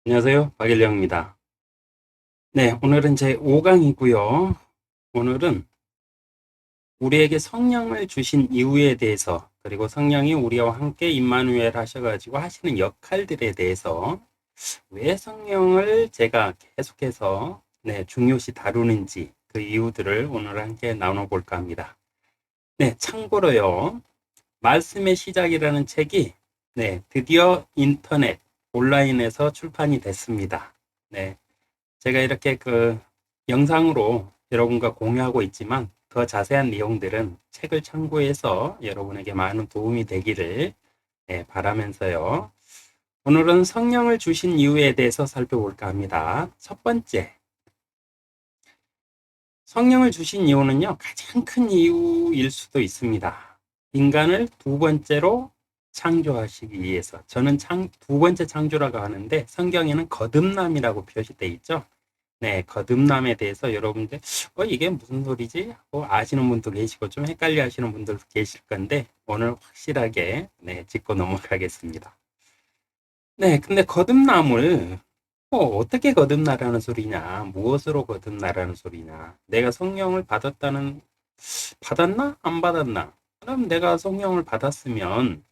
안녕하세요. 박일령입니다. 네, 오늘은 제 5강이고요. 오늘은 우리에게 성령을 주신 이유에 대해서, 그리고 성령이 우리와 함께 임마누엘 하셔가지고 하시는 역할들에 대해서, 왜 성령을 제가 계속해서 중요시 다루는지 그 이유들을 오늘 함께 나눠볼까 합니다. 네, 참고로요. 말씀의 시작이라는 책이 드디어 인터넷, 온라인에서 출판이 됐습니다. 네, 제가 이렇게 영상으로 여러분과 공유하고 있지만 더 자세한 내용들은 책을 참고해서 여러분에게 많은 도움이 되기를 바라면서요. 오늘은 성령을 주신 이유에 대해서 살펴볼까 합니다. 첫 번째, 성령을 주신 이유는요, 가장 큰 이유일 수도 있습니다. 인간을 두 번째로 창조하시기 위해서. 저는 두 번째 창조라고 하는데 성경에는 거듭남이라고 표시되어 있죠. 네, 거듭남에 대해서 여러분들 이게 무슨 소리지? 아시는 분도 계시고 좀 헷갈려 하시는 분들도 계실 건데 오늘 확실하게 짚고 넘어가겠습니다. 네, 근데 거듭남을 어떻게 거듭나라는 소리냐? 무엇으로 거듭나라는 소리냐? 내가 성령을 받았나? 안 받았나? 그럼 내가 성령을 받았으면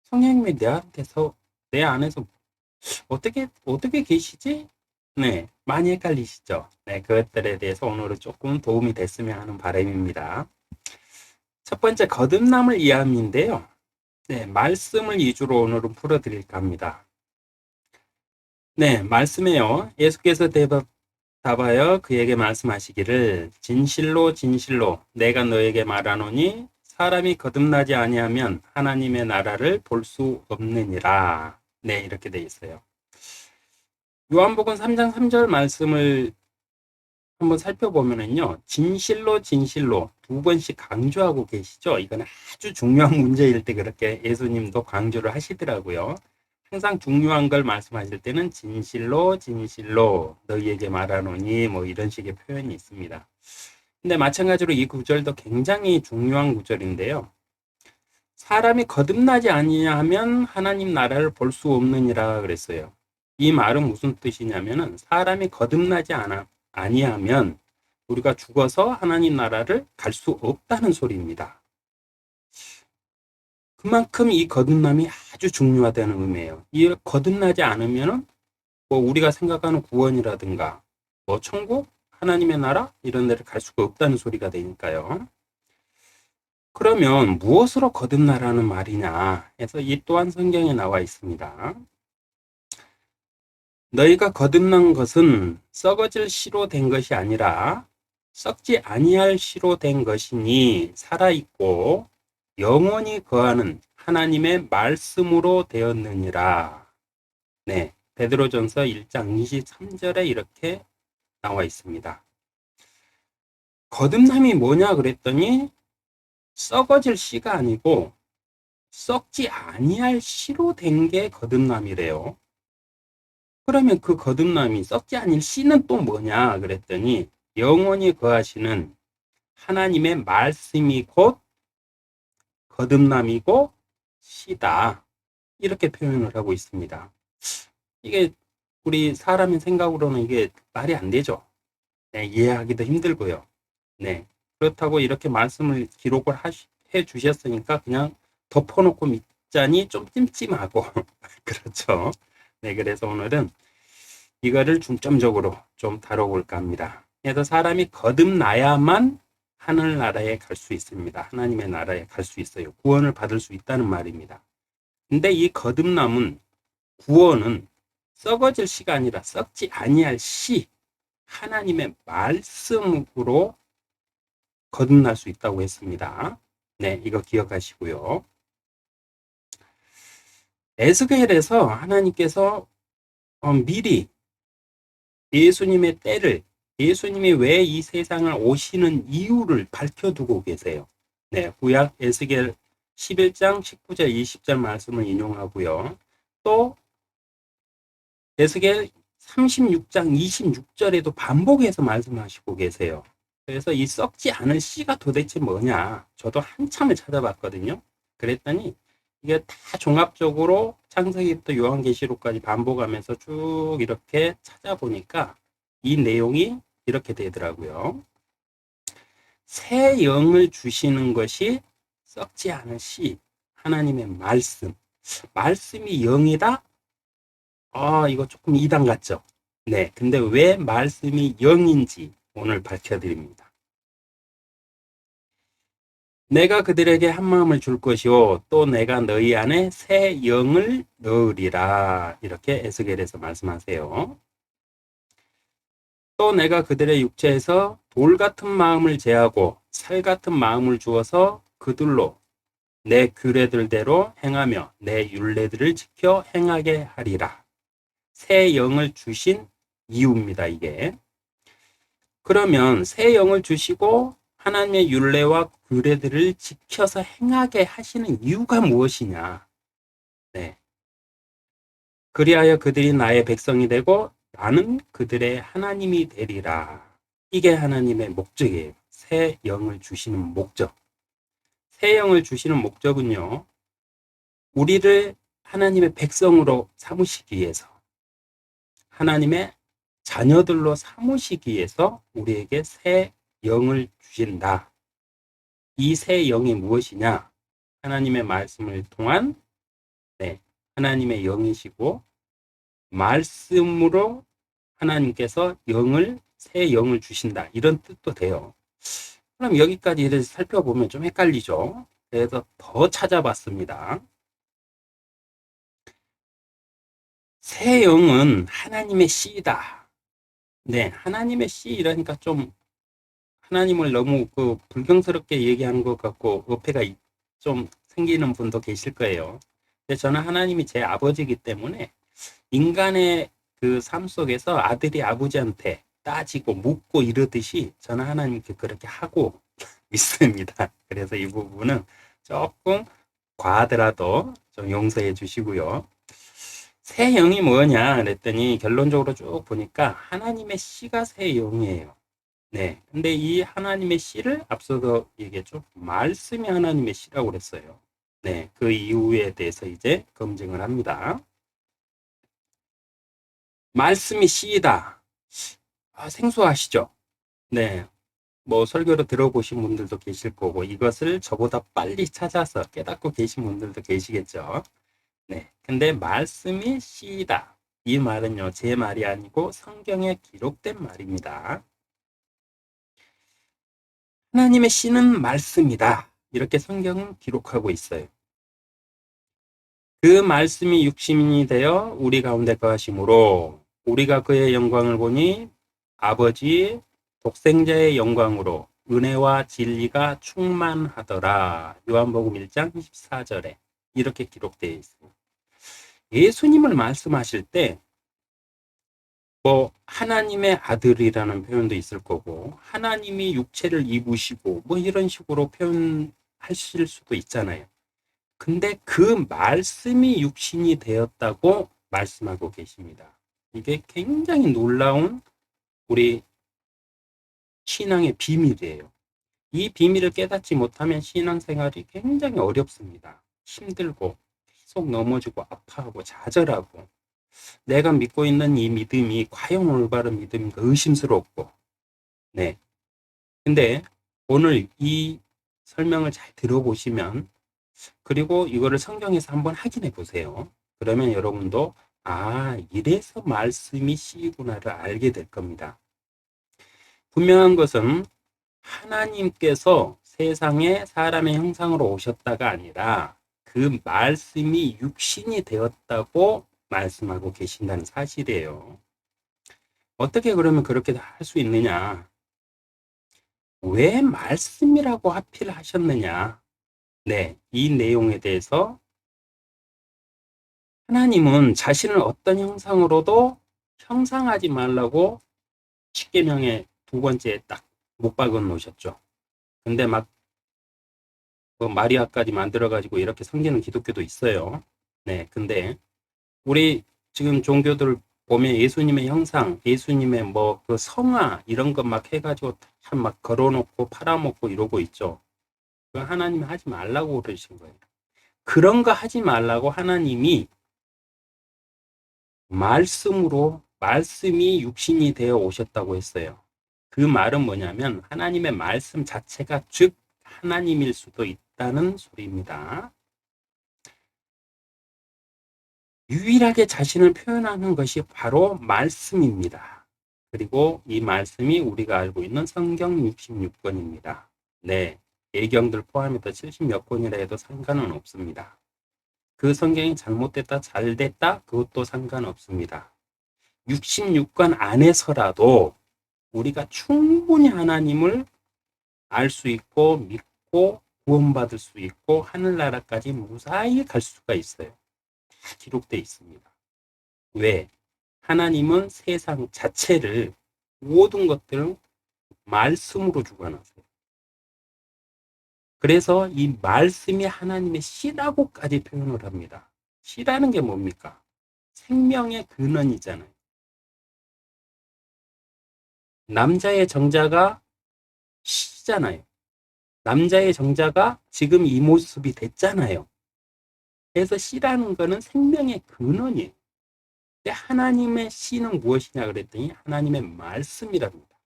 성령님이 내 안에서 어떻게 계시지? 네, 많이 헷갈리시죠? 네, 그것들에 대해서 오늘은 조금 도움이 됐으면 하는 바람입니다. 첫 번째, 거듭남을 이해함인데요. 네, 말씀을 위주로 오늘은 풀어드릴까 합니다. 네, 말씀에요. 예수께서 대답하여 그에게 말씀하시기를 진실로 진실로 내가 너에게 말하노니 사람이 거듭나지 아니하면 하나님의 나라를 볼 수 없느니라. 네, 이렇게 돼 있어요. 요한복음 3장 3절 말씀을 한번 살펴보면은요, 진실로 진실로 두 번씩 강조하고 계시죠. 이건 아주 중요한 문제일 때 그렇게 예수님도 강조를 하시더라고요. 항상 중요한 걸 말씀하실 때는 진실로 진실로 너희에게 말하노니 뭐 이런 식의 표현이 있습니다. 근데 마찬가지로 이 구절도 굉장히 중요한 구절인데요. 사람이 거듭나지 아니하면 하나님 나라를 볼 수 없느니라 그랬어요. 이 말은 무슨 뜻이냐면은 사람이 거듭나지 아니하면 우리가 죽어서 하나님 나라를 갈 수 없다는 소리입니다. 그만큼 이 거듭남이 아주 중요하다는 의미예요. 이 거듭나지 않으면은 뭐 우리가 생각하는 구원이라든가 뭐 천국, 하나님의 나라 이런 데를 갈 수가 없다는 소리가 되니까요. 그러면 무엇으로 거듭나라는 말이냐 해서 이 또한 성경에 나와 있습니다. 너희가 거듭난 것은 썩어질 씨로 된 것이 아니라 썩지 아니할 씨로 된 것이니 살아있고 영원히 거하는 하나님의 말씀으로 되었느니라. 네, 베드로전서 1장 23절에 이렇게 나와 있습니다. 거듭남이 뭐냐 그랬더니 썩어질 씨가 아니고 썩지 아니할 씨로 된 게 거듭남이래요. 그러면 그 거듭남이 썩지 아닐 씨는 또 뭐냐 그랬더니 영원히 거하시는 하나님의 말씀이 곧 거듭남이고 씨다. 이렇게 표현을 하고 있습니다. 이게 우리 사람의 생각으로는 이게 말이 안 되죠. 네, 이해하기도 힘들고요. 네, 그렇다고 이렇게 말씀을 기록을 해 주셨으니까 그냥 덮어놓고 믿자니 좀 찜찜하고 그렇죠. 네, 그래서 오늘은 이거를 중점적으로 좀 다뤄볼까 합니다. 그래서 사람이 거듭나야만 하늘나라에 갈 수 있습니다. 하나님의 나라에 갈 수 있어요. 구원을 받을 수 있다는 말입니다. 근데 이 거듭남은 구원은 썩어질 씨가 아니라 썩지 아니할 씨, 하나님의 말씀으로 거듭날 수 있다고 했습니다. 네, 이거 기억하시고요. 에스겔에서 하나님께서 미리 예수님의 때를, 예수님이 왜 이 세상을 오시는 이유를 밝혀두고 계세요. 네, 구약 에스겔 11장 19절 20절 말씀을 인용하고요. 또 에스겔 36장 26절에도 반복해서 말씀하시고 계세요. 그래서 이 썩지 않을 씨가 도대체 뭐냐? 저도 한참을 찾아봤거든요. 그랬더니 이게 다 종합적으로 창세기부터 요한계시록까지 반복하면서 쭉 이렇게 찾아보니까 이 내용이 이렇게 되더라고요. 새 영을 주시는 것이 썩지 않은 씨, 하나님의 말씀. 말씀이 영이다? 이거 조금 이단 같죠? 네, 근데 왜 말씀이 영인지 오늘 밝혀드립니다. 내가 그들에게 한 마음을 줄 것이요 또 내가 너희 안에 새 영을 넣으리라. 이렇게 에스겔에서 말씀하세요. 또 내가 그들의 육체에서 돌 같은 마음을 제하고 살 같은 마음을 주어서 그들로 내 규례들대로 행하며 내 율례들을 지켜 행하게 하리라. 새 영을 주신 이유입니다, 이게. 그러면 새 영을 주시고 하나님의 율례와 규례들을 지켜서 행하게 하시는 이유가 무엇이냐? 네. 그리하여 그들이 나의 백성이 되고 나는 그들의 하나님이 되리라. 이게 하나님의 목적이에요. 새 영을 주시는 목적. 새 영을 주시는 목적은요, 우리를 하나님의 백성으로 삼으시기 위해서, 하나님의 자녀들로 삼으시기 위해서 우리에게 새 영을 주신다. 이 새 영이 무엇이냐? 하나님의 말씀을 통한 하나님의 영이시고 말씀으로 하나님께서 새 영을 주신다. 이런 뜻도 돼요. 그럼 여기까지 이렇게 살펴보면 좀 헷갈리죠? 그래서 더 찾아봤습니다. 새 영은 하나님의 씨이다. 네, 하나님의 씨 이러니까 좀 하나님을 너무 불경스럽게 얘기하는 것 같고 어폐가 좀 생기는 분도 계실 거예요. 근데 저는 하나님이 제 아버지이기 때문에 인간의 그 삶 속에서 아들이 아버지한테 따지고 묻고 이러듯이 저는 하나님께 그렇게 하고 있습니다. 그래서 이 부분은 조금 과하더라도 좀 용서해 주시고요. 새 영이 뭐냐 그랬더니 결론적으로 쭉 보니까 하나님의 씨가 새 영이에요. 네. 근데 이 하나님의 씨를 앞서서 얘기했죠. 말씀이 하나님의 씨라고 그랬어요. 네. 그 이유에 대해서 이제 검증을 합니다. 말씀이 씨이다. 생소하시죠? 네. 뭐 설교를 들어보신 분들도 계실 거고 이것을 저보다 빨리 찾아서 깨닫고 계신 분들도 계시겠죠. 네. 근데 말씀이 씨이다. 이 말은요, 제 말이 아니고 성경에 기록된 말입니다. 하나님의 씨는 말씀이다. 이렇게 성경은 기록하고 있어요. 그 말씀이 육신이 되어 우리 가운데 거하심으로 우리가 그의 영광을 보니 아버지 독생자의 영광으로 은혜와 진리가 충만하더라. 요한복음 1장 14절에 이렇게 기록되어 있습니다. 예수님을 말씀하실 때 뭐 하나님의 아들이라는 표현도 있을 거고 하나님이 육체를 입으시고 뭐 이런 식으로 표현하실 수도 있잖아요. 근데 그 말씀이 육신이 되었다고 말씀하고 계십니다. 이게 굉장히 놀라운 우리 신앙의 비밀이에요. 이 비밀을 깨닫지 못하면 신앙생활이 굉장히 어렵습니다. 힘들고 계속 넘어지고 아파하고 좌절하고 내가 믿고 있는 이 믿음이 과연 올바른 믿음인가 의심스럽고 네. 근데 오늘 이 설명을 잘 들어보시면 그리고 이거를 성경에서 한번 확인해 보세요. 그러면 여러분도 이래서 말씀이 씨구나를 알게 될 겁니다. 분명한 것은 하나님께서 세상에 사람의 형상으로 오셨다가 아니라 그 말씀이 육신이 되었다고 말씀하고 계신다는 사실이에요. 어떻게 그러면 그렇게 할 수 있느냐? 왜 말씀이라고 하필 하셨느냐? 네, 이 내용에 대해서 하나님은 자신을 어떤 형상으로도 형상하지 말라고 십계명의 두 번째에 딱 못 박아 놓으셨죠. 근데 막 마리아까지 만들어가지고 이렇게 섬기는 기독교도 있어요. 네, 근데 우리 지금 종교들 보면 예수님의 형상, 예수님의 뭐 그 성화 이런 것 막 해가지고 참 막 걸어놓고 팔아먹고 이러고 있죠. 그 하나님이 하지 말라고 그러신 거예요. 그런 거 하지 말라고 하나님이 말씀이 육신이 되어 오셨다고 했어요. 그 말은 뭐냐면 하나님의 말씀 자체가 즉 하나님일 수도 있다는 소리입니다. 유일하게 자신을 표현하는 것이 바로 말씀입니다. 그리고 이 말씀이 우리가 알고 있는 성경 66권입니다. 네, 예경들 포함해서 70몇 권이라 해도 상관은 없습니다. 그 성경이 잘못됐다, 잘됐다, 그것도 상관없습니다. 66권 안에서라도 우리가 충분히 하나님을 알 수 있고 믿고 구원받을 수 있고 하늘나라까지 무사히 갈 수가 있어요. 다 기록되어 있습니다. 왜? 하나님은 세상 자체를 모든 것들을 말씀으로 주관하세요. 그래서 이 말씀이 하나님의 씨라고까지 표현을 합니다. 씨라는 게 뭡니까? 생명의 근원이잖아요. 남자의 정자가 씨잖아요. 남자의 정자가 지금 이 모습이 됐잖아요. 그래서 씨라는 거는 생명의 근원이에요. 근데 하나님의 씨는 무엇이냐 그랬더니 하나님의 말씀이랍니다.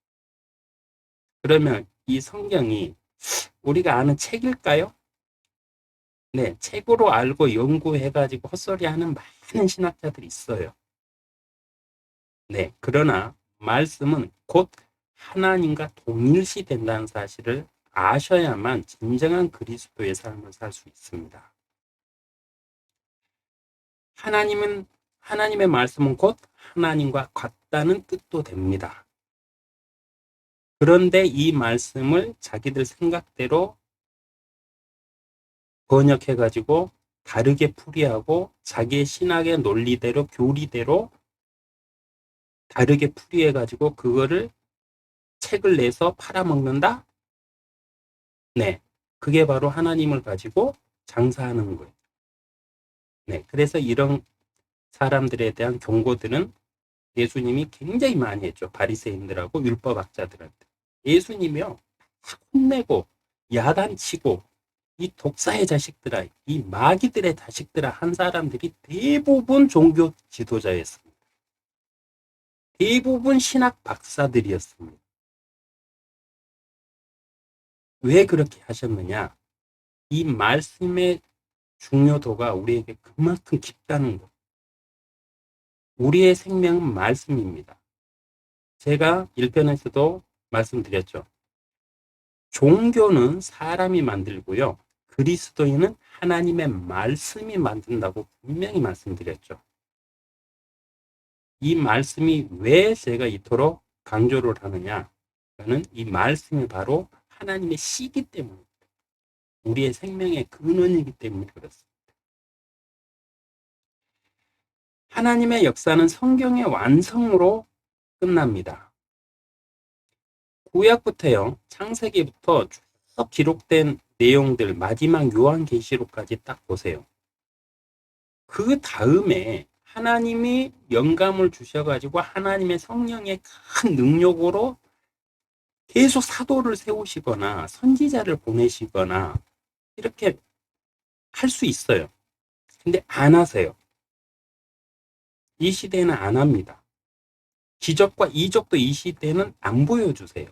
그러면 이 성경이 우리가 아는 책일까요? 네, 책으로 알고 연구해가지고 헛소리하는 많은 신학자들이 있어요. 네, 그러나 말씀은 곧 하나님과 동일시 된다는 사실을 아셔야만 진정한 그리스도의 삶을 살 수 있습니다. 하나님의 말씀은 곧 하나님과 같다는 뜻도 됩니다. 그런데 이 말씀을 자기들 생각대로 번역해가지고 다르게 풀이하고 자기의 신학의 논리대로 교리대로 다르게 풀이해가지고 그거를 책을 내서 팔아먹는다? 네. 그게 바로 하나님을 가지고 장사하는 거예요. 네. 그래서 이런 사람들에 대한 경고들은 예수님이 굉장히 많이 했죠. 바리새인들하고 율법학자들한테. 예수님이요. 혼내고 야단치고 이 독사의 자식들아, 이 마귀들의 자식들아 한 사람들이 대부분 종교 지도자였습니다. 대부분 신학 박사들이었습니다. 왜 그렇게 하셨느냐? 이 말씀의 중요도가 우리에게 그만큼 깊다는 것. 우리의 생명은 말씀입니다. 제가 1편에서도 말씀드렸죠. 종교는 사람이 만들고요. 그리스도인은 하나님의 말씀이 만든다고 분명히 말씀드렸죠. 이 말씀이 왜 제가 이토록 강조를 하느냐? 저는 이 말씀이 바로 하나님의 씨기 때문입니다. 우리의 생명의 근원이기 때문에 그렇습니다. 하나님의 역사는 성경의 완성으로 끝납니다. 구약부터요, 창세기부터 쭉 기록된 내용들, 마지막 요한계시록까지 딱 보세요. 그 다음에 하나님이 영감을 주셔가지고 하나님의 성령의 큰 능력으로 계속 사도를 세우시거나 선지자를 보내시거나 이렇게 할 수 있어요. 근데 안 하세요. 이 시대는 안 합니다. 기적과 이적도 이 시대는 안 보여주세요.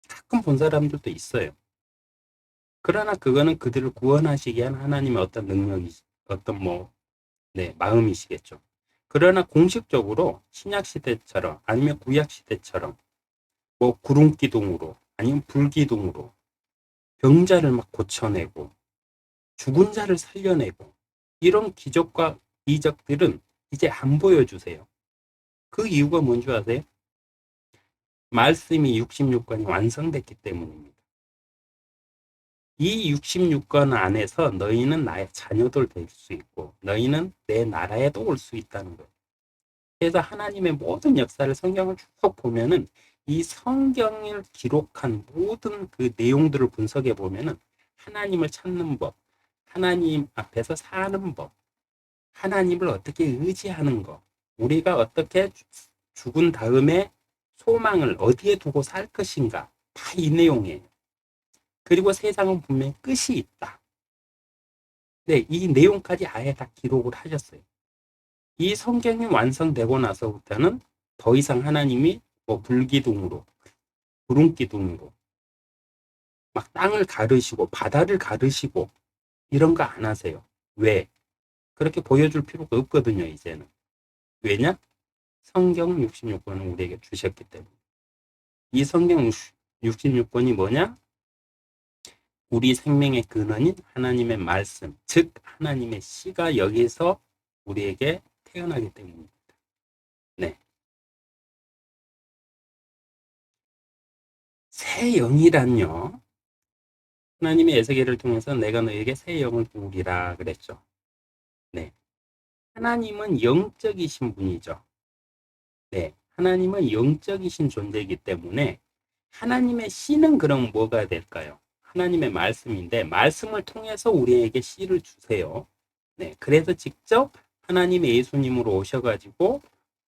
가끔 본 사람들도 있어요. 그러나 그거는 그들을 구원하시기 위한 하나님의 어떤 능력이, 어떤 마음이시겠죠. 그러나 공식적으로 신약시대처럼 아니면 구약시대처럼 구름기둥으로 아니면 불기둥으로 병자를 막 고쳐내고 죽은 자를 살려내고 이런 기적과 이적들은 이제 안 보여주세요. 그 이유가 뭔지 아세요? 말씀이 66권이 완성됐기 때문입니다. 이 66권 안에서 너희는 나의 자녀들 될 수 있고 너희는 내 나라에도 올 수 있다는 거예요. 그래서 하나님의 모든 역사를 성경을 쭉 보면은 이 성경을 기록한 모든 그 내용들을 분석해 보면은 하나님을 찾는 법, 하나님 앞에서 사는 법, 하나님을 어떻게 의지하는 것, 우리가 어떻게 죽은 다음에 소망을 어디에 두고 살 것인가, 다 이 내용이에요. 그리고 세상은 분명히 끝이 있다. 네, 이 내용까지 아예 다 기록을 하셨어요. 이 성경이 완성되고 나서부터는 더 이상 하나님이 뭐 불기둥으로, 구름기둥으로 막 땅을 가르시고 바다를 가르시고 이런 거 안 하세요. 왜? 그렇게 보여줄 필요가 없거든요, 이제는. 왜냐? 성경 66권을 우리에게 주셨기 때문에. 이 성경 66권이 뭐냐? 우리 생명의 근원인 하나님의 말씀, 즉 하나님의 씨가 여기서 우리에게 태어나기 때문입니다. 네. 새 영이란요. 하나님의 에스겔을 통해서 내가 너에게 새 영을 부으리라 그랬죠. 네. 하나님은 영적이신 분이죠. 네. 하나님은 영적이신 존재이기 때문에 하나님의 씨는 그럼 뭐가 될까요? 하나님의 말씀인데 말씀을 통해서 우리에게 씨를 주세요. 네. 그래서 직접 하나님의 예수님으로 오셔가지고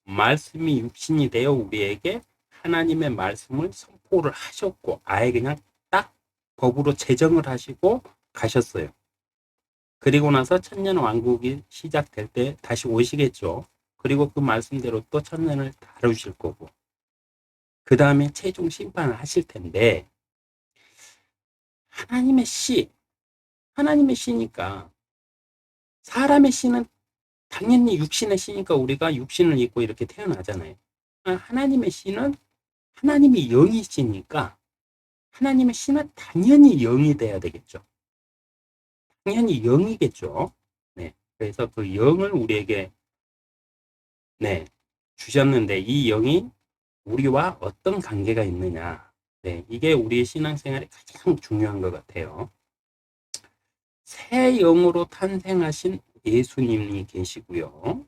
말씀이 육신이 되어 우리에게 하나님의 말씀을 선포를 하셨고 아예 그냥 딱 법으로 제정을 하시고 가셨어요. 그리고 나서 천년 왕국이 시작될 때 다시 오시겠죠. 그리고 그 말씀대로 또 천년을 다루실 거고 그 다음에 최종 심판을 하실 텐데 하나님의 씨, 하나님의 씨니까 사람의 씨는 당연히 육신의 씨니까 우리가 육신을 입고 이렇게 태어나잖아요. 하나님의 씨는 하나님이 영이시니까 하나님의 씨는 당연히 영이 돼야 되겠죠. 당연히 영이겠죠. 네. 그래서 그 영을 우리에게 네, 주셨는데 이 영이 우리와 어떤 관계가 있느냐. 네, 이게 우리의 신앙생활에 가장 중요한 것 같아요. 새 영으로 탄생하신 예수님이 계시고요.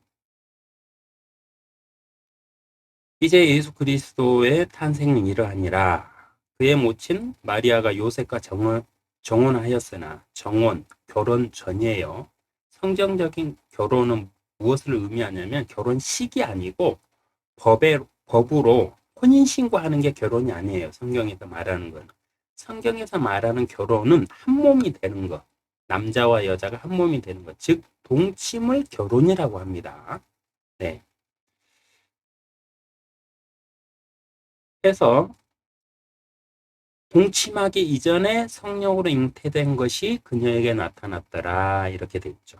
이제 예수 그리스도의 탄생은 이러하니라. 그의 모친 마리아가 요셉과 정혼하였으나 정혼, 결혼 전이에요. 성경적인 결혼은 무엇을 의미하냐면 결혼식이 아니고 법으로 혼인신고하는 게 결혼이 아니에요. 성경에서 말하는 건. 성경에서 말하는 결혼은 한 몸이 되는 것. 남자와 여자가 한 몸이 되는 것. 즉, 동침을 결혼이라고 합니다. 네. 그래서 동침하기 이전에 성령으로 잉태된 것이 그녀에게 나타났더라. 이렇게 돼 있죠.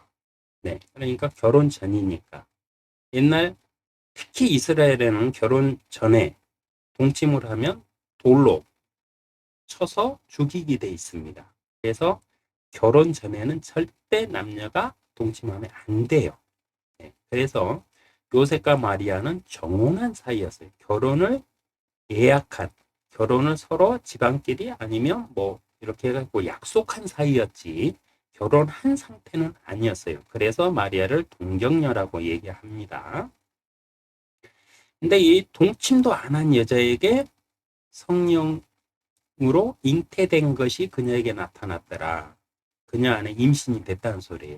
네. 그러니까 결혼 전이니까. 옛날 특히 이스라엘에는 결혼 전에 동침을 하면 돌로 쳐서 죽이게 돼 있습니다. 그래서 결혼 전에는 절대 남녀가 동침하면 안 돼요. 네. 그래서 요셉과 마리아는 정혼한 사이였어요. 결혼을 예약한, 결혼을 서로 집안끼리 아니면 뭐 이렇게 해갖고 약속한 사이였지 결혼한 상태는 아니었어요. 그래서 마리아를 동정녀라고 얘기합니다. 근데 이 동침도 안 한 여자에게 성령으로 잉태된 것이 그녀에게 나타났더라. 그녀 안에 임신이 됐다는 소리예요.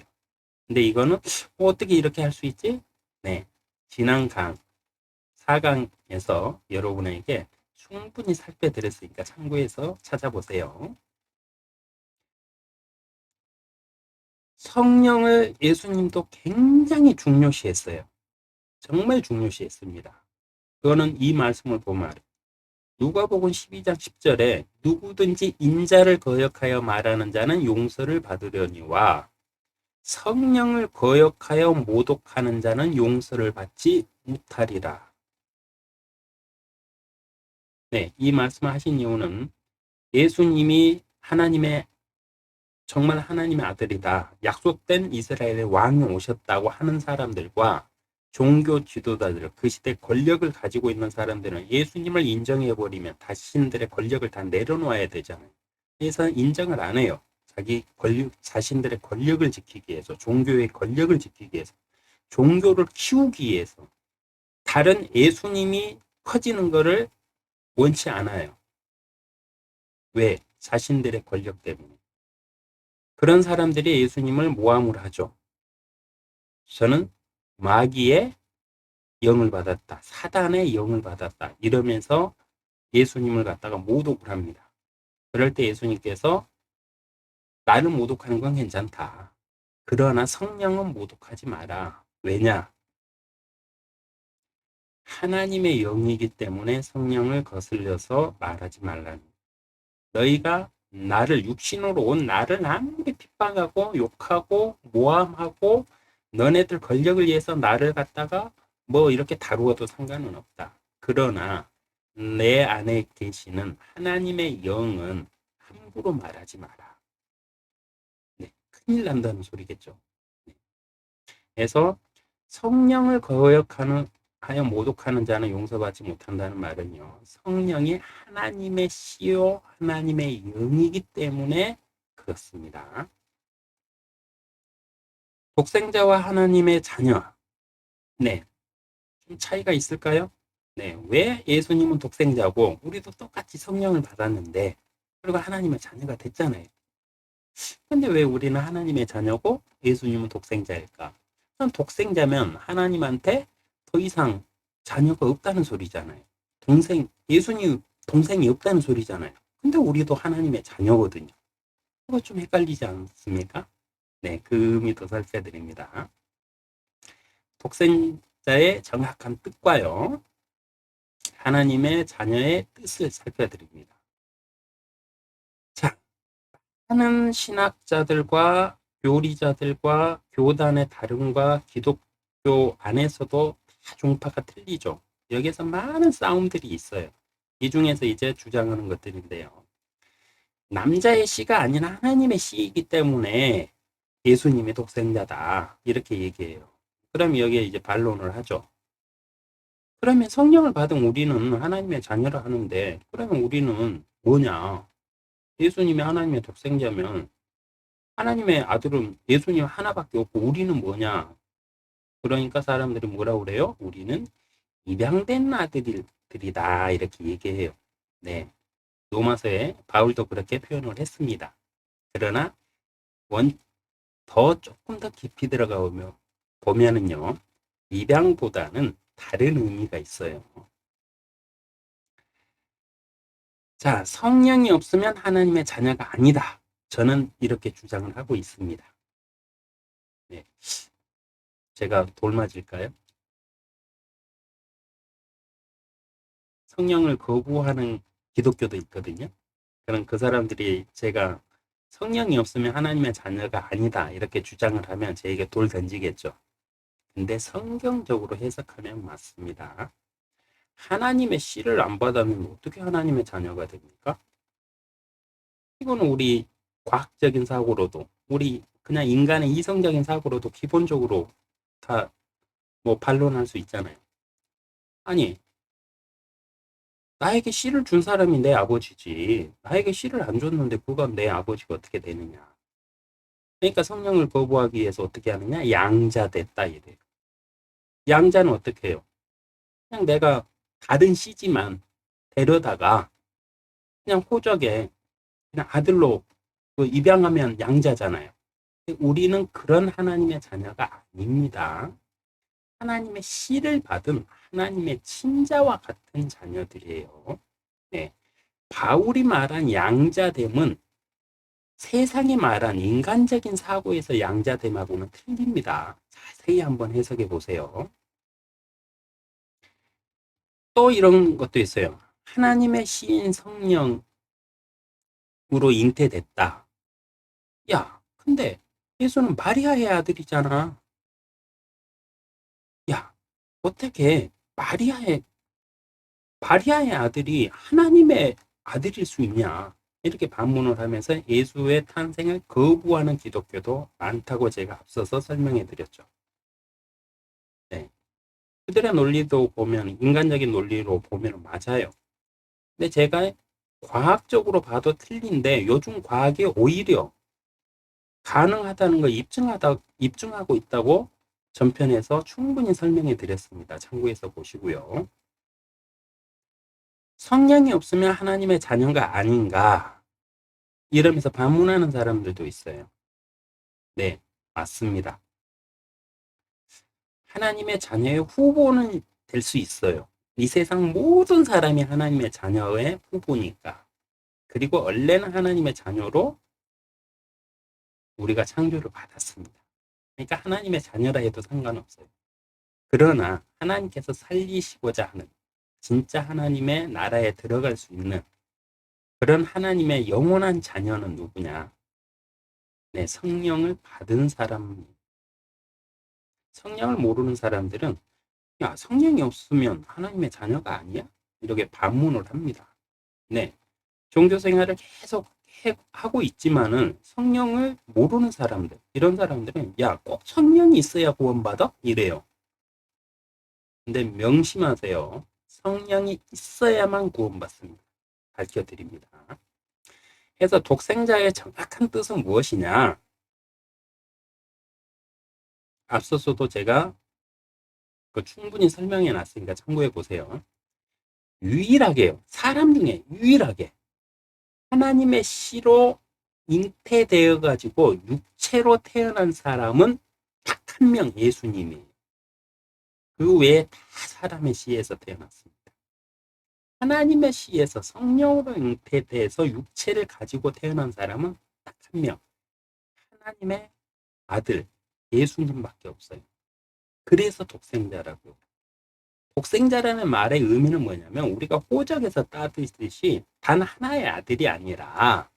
근데 이거는 어떻게 이렇게 할 수 있지? 네, 지난 강 4강에서 여러분에게 충분히 살펴드렸으니까 참고해서 찾아보세요. 성령을 예수님도 굉장히 중요시했어요. 정말 중요시했습니다. 그거는 이 말씀을 보면 누가복음 12장 10절에 누구든지 인자를 거역하여 말하는 자는 용서를 받으려니와 성령을 거역하여 모독하는 자는 용서를 받지 못하리라. 네, 이 말씀을 하신 이유는 예수님이 정말 하나님의 아들이다. 약속된 이스라엘의 왕이 오셨다고 하는 사람들과 종교 지도자들, 그 시대 권력을 가지고 있는 사람들은 예수님을 인정해버리면 자신들의 권력을 다 내려놓아야 되잖아요. 그래서 인정을 안 해요. 자신들의 권력을 지키기 위해서, 종교의 권력을 지키기 위해서, 종교를 키우기 위해서, 다른 예수님이 커지는 것을 원치 않아요. 왜? 자신들의 권력 때문에. 그런 사람들이 예수님을 모함을 하죠. 저는 마귀의 영을 받았다. 사단의 영을 받았다. 이러면서 예수님을 갖다가 모독을 합니다. 그럴 때 예수님께서 나를 모독하는 건 괜찮다. 그러나 성령은 모독하지 마라. 왜냐? 하나님의 영이기 때문에 성령을 거슬려서 말하지 말라는. 너희가 나를 육신으로 온 나를 아무리 핍박하고 욕하고 모함하고 너네들 권력을 위해서 나를 갖다가 뭐 이렇게 다루어도 상관은 없다. 그러나 내 안에 계시는 하나님의 영은 함부로 말하지 마라. 네, 큰일 난다는 소리겠죠. 네. 그래서 성령을 거역하는 하여 모독하는 자는 용서받지 못한다는 말은요. 성령이 하나님의 씨요 하나님의 영이기 때문에 그렇습니다. 독생자와 하나님의 자녀. 네. 좀 차이가 있을까요? 네. 왜 예수님은 독생자고 우리도 똑같이 성령을 받았는데 그리고 하나님의 자녀가 됐잖아요. 근데 왜 우리는 하나님의 자녀고 예수님은 독생자일까? 그럼 독생자면 하나님한테 더 이상 자녀가 없다는 소리잖아요. 예수님 동생이 없다는 소리잖아요. 근데 우리도 하나님의 자녀거든요. 그거 좀 헷갈리지 않습니까? 네, 그 의미 더 살펴드립니다. 독생자의 정확한 뜻과요. 하나님의 자녀의 뜻을 살펴드립니다. 자, 많은 신학자들과 교리자들과 교단의 다름과 기독교 안에서도 다 종파가 틀리죠. 여기서 많은 싸움들이 있어요. 이 중에서 이제 주장하는 것들인데요. 남자의 씨가 아닌 하나님의 씨이기 때문에 예수님이 독생자다. 이렇게 얘기해요. 그럼 여기에 이제 반론을 하죠. 그러면 성령을 받은 우리는 하나님의 자녀라 하는데, 그러면 우리는 뭐냐? 예수님이 하나님의 독생자면 하나님의 아들은 예수님 하나밖에 없고 우리는 뭐냐? 그러니까 사람들이 뭐라고 그래요? 우리는 입양된 아들들이다. 이렇게 얘기해요. 네. 로마서에 바울도 그렇게 표현을 했습니다. 그러나 조금 더 깊이 들어가 보면은요, 입양보다는 다른 의미가 있어요. 자, 성령이 없으면 하나님의 자녀가 아니다. 저는 이렇게 주장을 하고 있습니다. 네. 제가 돌맞을까요? 성령을 거부하는 기독교도 있거든요. 그럼 그 사람들이 제가 성령이 없으면 하나님의 자녀가 아니다. 이렇게 주장을 하면 저에게 돌 던지겠죠. 근데 성경적으로 해석하면 맞습니다. 하나님의 씨를 안 받으면 어떻게 하나님의 자녀가 됩니까? 이거는 우리 과학적인 사고로도, 우리 그냥 인간의 이성적인 사고로도 기본적으로 다 뭐 반론할 수 있잖아요. 아니, 나에게 씨를 준 사람이 내 아버지지. 나에게 씨를 안 줬는데 그가 내 아버지가 어떻게 되느냐. 그러니까 성령을 거부하기 위해서 어떻게 하느냐? 양자 됐다 이래요. 양자는 어떻게 해요? 그냥 내가 다른 씨지만 데려다가 그냥 호적에 그냥 아들로 입양하면 양자잖아요. 우리는 그런 하나님의 자녀가 아닙니다. 하나님의 씨를 받은 하나님의 친자와 같은 자녀들이에요. 네. 바울이 말한 양자됨은 세상이 말한 인간적인 사고에서 양자됨하고는 틀립니다. 자세히 한번 해석해 보세요. 또 이런 것도 있어요. 하나님의 씨인 성령으로 잉태됐다. 야, 근데 예수는 마리아의 아들이잖아. 야, 어떻게 마리아의 아들이 하나님의 아들일 수 있냐? 이렇게 반문을 하면서 예수의 탄생을 거부하는 기독교도 많다고 제가 앞서서 설명해 드렸죠. 네. 그들의 논리도 보면, 인간적인 논리로 보면 맞아요. 근데 제가 과학적으로 봐도 틀린데, 요즘 과학이 오히려 가능하다는 걸 입증하고 있다고 전편에서 충분히 설명해 드렸습니다. 참고해서 보시고요. 성령이 없으면 하나님의 자녀가 아닌가? 이러면서 반문하는 사람들도 있어요. 네, 맞습니다. 하나님의 자녀의 후보는 될 수 있어요. 이 세상 모든 사람이 하나님의 자녀의 후보니까. 그리고 원래는 하나님의 자녀로 우리가 창조를 받았습니다. 그러니까 하나님의 자녀라 해도 상관없어요. 그러나 하나님께서 살리시고자 하는 진짜 하나님의 나라에 들어갈 수 있는 그런 하나님의 영원한 자녀는 누구냐? 네, 성령을 받은 사람. 성령을 모르는 사람들은 야, 성령이 없으면 하나님의 자녀가 아니야? 이렇게 반문을 합니다. 네. 종교 생활을 계속 하고 있지만은 성령을 모르는 사람들, 이런 사람들은 야, 꼭 성령이 있어야 구원받아? 이래요. 근데 명심하세요. 성령이 있어야만 구원받습니다. 밝혀드립니다. 그래서 독생자의 정확한 뜻은 무엇이냐? 앞서서도 제가 충분히 설명해 놨으니까 참고해 보세요. 유일하게요. 사람 중에 유일하게 하나님의 씨로 잉태되어 가지고 육체로 태어난 사람은 딱 한 명, 예수님이에요. 그 외에 다 사람의 씨에서 태어났습니다. 하나님의 씨에서 성령으로 잉태돼서 육체를 가지고 태어난 사람은 딱 한 명, 하나님의 아들 예수님밖에 없어요. 그래서 독생자라고. 독생자라는 말의 의미는 뭐냐면 우리가 호적에서 따듯이 단 하나의 아들이 아니라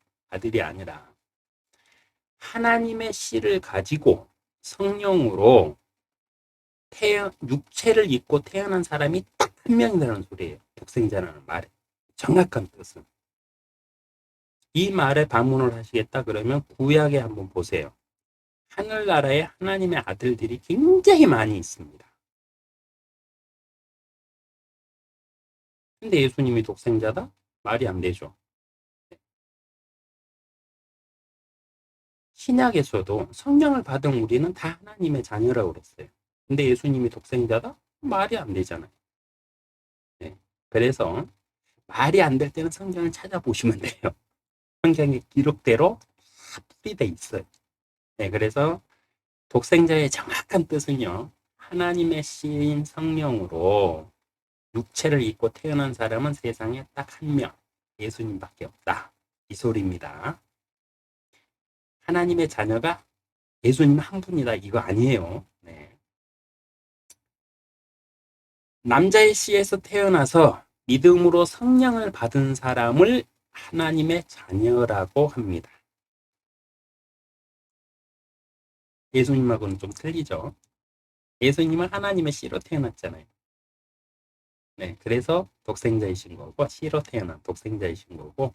하나님의 씨를 가지고 성령으로 육체를 입고 태어난 사람이 딱 한 명이라는 소리예요. 독생자라는 말의 정확한 뜻은. 이 말에 반문을 하시겠다 그러면 구약에 한번 보세요. 하늘나라에 하나님의 아들들이 굉장히 많이 있습니다. 근데 예수님이 독생자다? 말이 안 되죠. 신약에서도 성령을 받은 우리는 다 하나님의 자녀라고 그랬어요. 근데 예수님이 독생자다? 말이 안 되잖아요. 네. 그래서 말이 안 될 때는 성경을 찾아보시면 돼요. 성경의 기록대로 다 풀이돼 있어요. 네, 그래서 독생자의 정확한 뜻은요. 하나님의 씨인 성령으로 육체를 입고 태어난 사람은 세상에 딱 한 명, 예수님밖에 없다. 이 소리입니다. 하나님의 자녀가 예수님 한 분이다. 이거 아니에요. 네. 남자의 씨에서 태어나서 믿음으로 성령을 받은 사람을 하나님의 자녀라고 합니다. 예수님하고는 좀 틀리죠. 예수님은 하나님의 씨로 태어났잖아요. 네, 그래서 독생자이신 거고 씨로 태어난 독생자이신 거고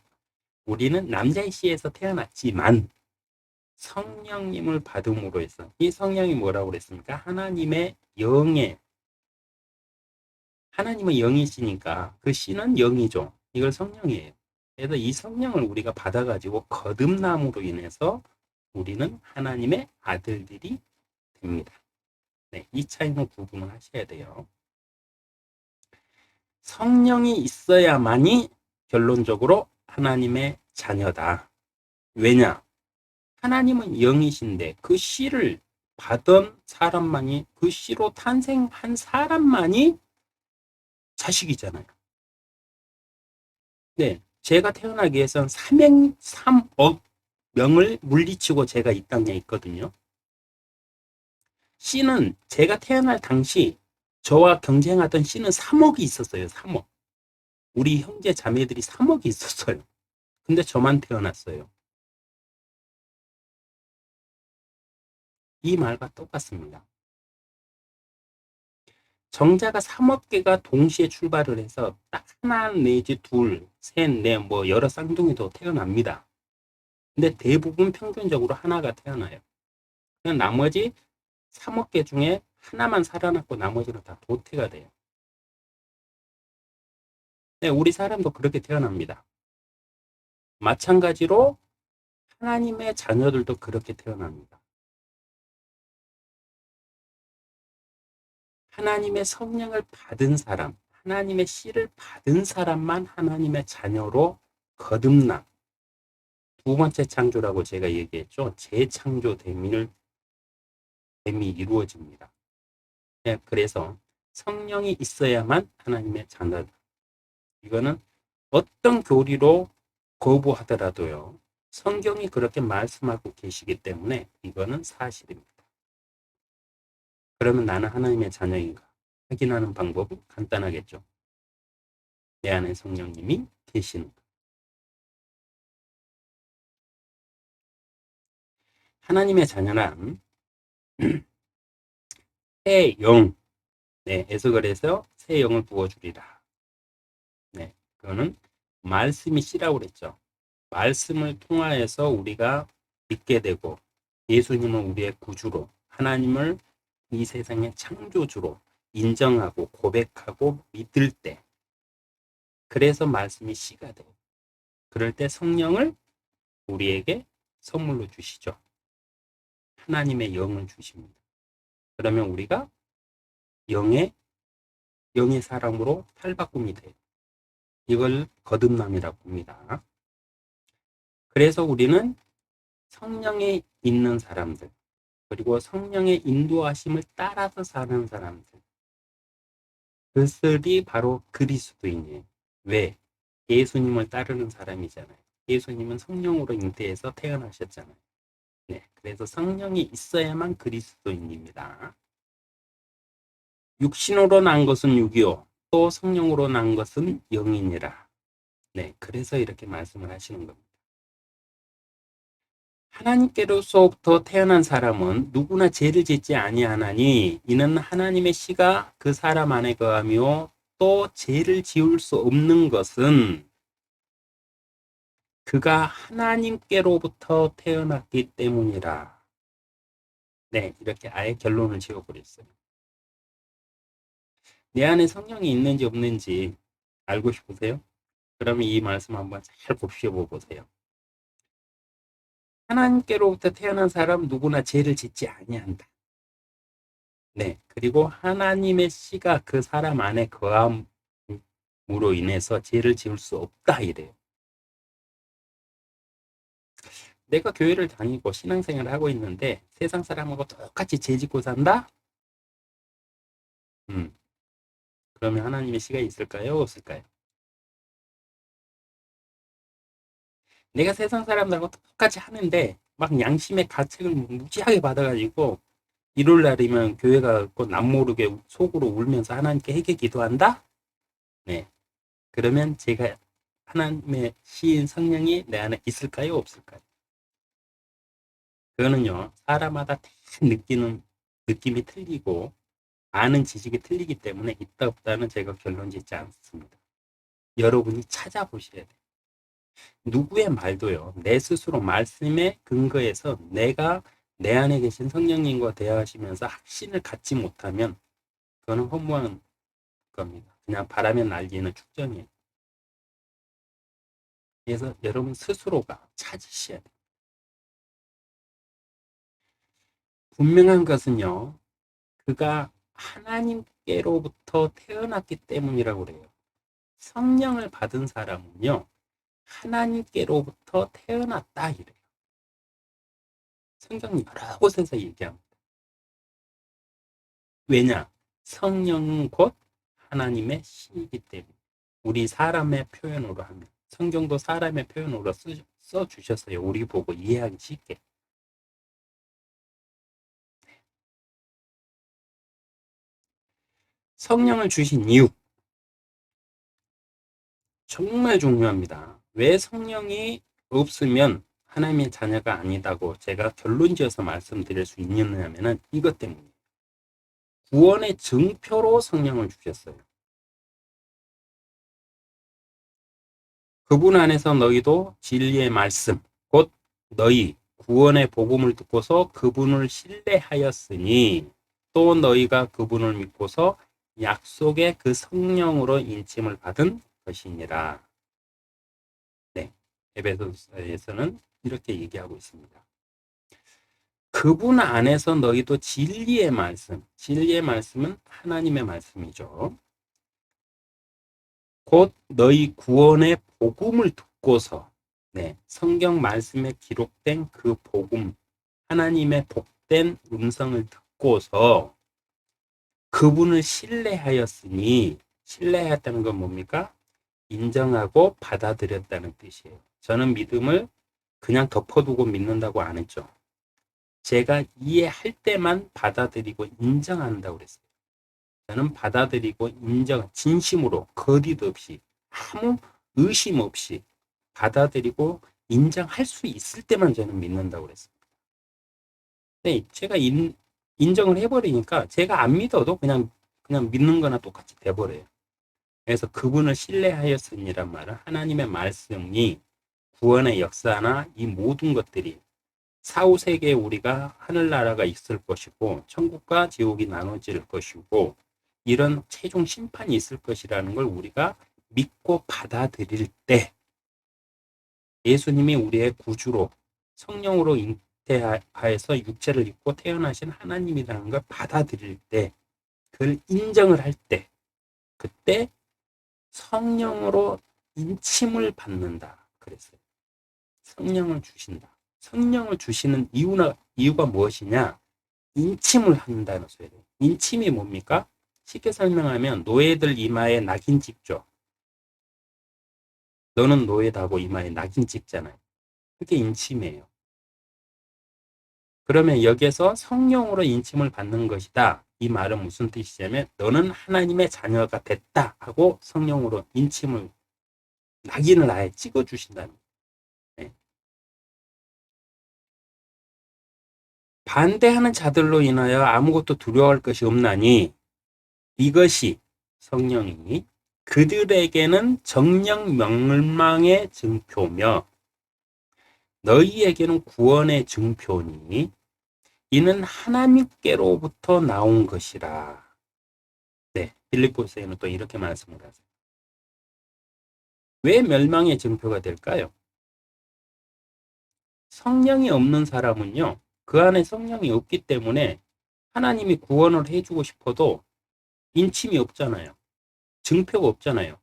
우리는 남자의 씨에서 태어났지만 성령님을 받음으로 해서 이 성령이 뭐라고 그랬습니까? 하나님의 영이시니까 그 씨는 영이죠. 이걸 성령이에요. 그래서 이 성령을 우리가 받아가지고 거듭남으로 인해서 우리는 하나님의 아들들이 됩니다. 네, 이 차이는 구분을 하셔야 돼요. 성령이 있어야만이 결론적으로 하나님의 자녀다. 왜냐? 하나님은 영이신데 그 씨를 받은 사람만이 그 씨로 탄생한 사람만이 자식이잖아요. 네, 제가 태어나기 위해서는 3억 명을 물리치고 제가 이 땅에 있거든요. 씨는 제가 태어날 당시 저와 경쟁하던 씨는 3억이 있었어요. 3억. 우리 형제 자매들이 3억이 있었어요. 근데 저만 태어났어요. 이 말과 똑같습니다. 정자가 3억 개가 동시에 출발을 해서 딱 하나 내지 둘, 셋, 넷, 뭐 여러 쌍둥이도 태어납니다. 근데 대부분 평균적으로 하나가 태어나요. 그냥 나머지 3억 개 중에 하나만 살아남고 나머지는 다 도태가 돼요. 네, 우리 사람도 그렇게 태어납니다. 마찬가지로 하나님의 자녀들도 그렇게 태어납니다. 하나님의 성령을 받은 사람, 하나님의 씨를 받은 사람만 하나님의 자녀로 거듭남. 두 번째 창조라고 제가 얘기했죠. 재창조됨이 이루어집니다. 네, 그래서 성령이 있어야만 하나님의 자녀다. 이거는 어떤 교리로 거부하더라도요. 성경이 그렇게 말씀하고 계시기 때문에 이거는 사실입니다. 그러면 나는 하나님의 자녀인가? 확인하는 방법은 간단하겠죠. 내 안에 성령님이 계시는 것. 하나님의 자녀란 새 영, 네, 에스겔에서 새 영을 부어주리라. 네, 그거는 말씀이 씨라고 그랬죠. 말씀을 통하여서 우리가 믿게 되고 예수님은 우리의 구주로 하나님을 이 세상의 창조주로 인정하고 고백하고 믿을 때 그래서 말씀이 씨가 돼요. 그럴 때 성령을 우리에게 선물로 주시죠. 하나님의 영을 주십니다. 그러면 우리가 영의 사람으로 탈바꿈이 돼요. 이걸 거듭남이라고 합니다. 그래서 우리는 성령에 있는 사람들, 그리고 성령의 인도하심을 따라서 사는 사람들, 그들이 바로 그리스도인이에요. 왜? 예수님을 따르는 사람이잖아요. 예수님은 성령으로 잉태해서 태어나셨잖아요. 네, 그래서 성령이 있어야만 그리스도인입니다. 육신으로 난 것은 육이요, 또 성령으로 난 것은 영이니라. 네, 그래서 이렇게 말씀을 하시는 겁니다. 하나님께로서부터 태어난 사람은 누구나 죄를 짓지 아니하나니 이는 하나님의 씨가 그 사람 안에 거하며 또 죄를 지을 수 없는 것은 그가 하나님께로부터 태어났기 때문이라. 네, 이렇게 아예 결론을 지어버렸어요. 내 안에 성령이 있는지 없는지 알고 싶으세요? 그러면 이 말씀 한번 잘 곱씹어보세요. 하나님께로부터 태어난 사람 누구나 죄를 짓지 아니한다. 네, 그리고 하나님의 씨가 그 사람 안에 거함으로 인해서 죄를 지을 수 없다 이래요. 내가 교회를 다니고 신앙생활을 하고 있는데 세상 사람하고 똑같이 죄 짓고 산다? 그러면 하나님의 씨가 있을까요? 없을까요? 내가 세상 사람들하고 똑같이 하는데 막 양심의 가책을 무지하게 받아가지고 일요일 날이면 교회 가고 남모르게 속으로 울면서 하나님께 회개 기도한다? 네. 그러면 제가 하나님의 시인 성령이 내 안에 있을까요? 없을까요? 그거는요, 사람마다 다 느끼는 느낌이 틀리고 아는 지식이 틀리기 때문에 있다 없다는 제가 결론 짓지 않습니다. 여러분이 찾아보셔야 돼요. 누구의 말도요, 내 스스로 말씀에 근거해서 내가 내 안에 계신 성령님과 대화하시면서 확신을 갖지 못하면 그거는 허무한 겁니다. 그냥 바람에 날리는 축전이에요. 그래서 여러분 스스로가 찾으셔야 돼요. 분명한 것은요, 그가 하나님께로부터 태어났기 때문이라고 그래요. 성령을 받은 사람은요, 하나님께로부터 태어났다 이래요. 성경 여러 곳에서 얘기합니다. 왜냐? 성령은 곧 하나님의 씨이기 때문에. 우리 사람의 표현으로 하면 성경도 사람의 표현으로 써주셨어요. 우리 보고 이해하기 쉽게. 성령을 주신 이유 정말 중요합니다. 왜 성령이 없으면 하나님의 자녀가 아니다고 제가 결론 지어서 말씀드릴 수 있느냐면 이것 때문이에요. 구원의 증표로 성령을 주셨어요. 그분 안에서 너희도 진리의 말씀, 곧 너희 구원의 복음을 듣고서 그분을 신뢰하였으니 또 너희가 그분을 믿고서 약속의 그 성령으로 인침을 받은 것이니라. 네, 에베소서에서는 이렇게 얘기하고 있습니다. 그분 안에서 너희도 진리의 말씀, 진리의 말씀은 하나님의 말씀이죠. 곧 너희 구원의 복음을 듣고서 네, 성경 말씀에 기록된 그 복음, 하나님의 복된 음성을 듣고서 그분을 신뢰하였으니 신뢰하였다는 건 뭡니까? 인정하고 받아들였다는 뜻이에요. 저는 믿음을 그냥 덮어두고 믿는다고 안 했죠. 제가 이해할 때만 받아들이고 인정한다고 그랬어요. 저는 받아들이고 인정, 진심으로 거리도 없이 아무 의심 없이 받아들이고 인정할 수 있을 때만 저는 믿는다고 그랬습니다. 네, 제가 인정을 해버리니까 제가 안 믿어도 그냥 믿는 거나 똑같이 돼버려요. 그래서 그분을 신뢰하였으니란 말은 하나님의 말씀이 구원의 역사나 이 모든 것들이 사후세계에 우리가 하늘나라가 있을 것이고 천국과 지옥이 나눠질 것이고 이런 최종 심판이 있을 것이라는 걸 우리가 믿고 받아들일 때 예수님이 우리의 구주로 성령으로 잉태하여서 육체를 입고 태어나신 하나님이라는 걸 받아들일 때 그걸 인정을 할 때 그때 성령으로 인침을 받는다 그랬어요. 성령을 주신다. 성령을 주시는 이유가 무엇이냐? 인침을 한다는 소리예요. 인침이 뭡니까? 쉽게 설명하면 노예들 이마에 낙인 찍죠. 너는 노예다고 이마에 낙인 찍잖아요. 그게 인침이에요. 그러면 여기에서 성령으로 인침을 받는 것이다. 이 말은 무슨 뜻이냐면 너는 하나님의 자녀가 됐다 하고 성령으로 인침을 낙인을 아예 찍어주신다는 거예요. 네. 반대하는 자들로 인하여 아무것도 두려워할 것이 없나니 이것이 성령이 그들에게는 정령 멸망의 증표며 너희에게는 구원의 증표니 이는 하나님께로부터 나온 것이라. 네, 빌립보서에는 또 이렇게 말씀을 하세요. 왜 멸망의 증표가 될까요? 성령이 없는 사람은요, 그 안에 성령이 없기 때문에 하나님이 구원을 해주고 싶어도 인침이 없잖아요. 증표가 없잖아요.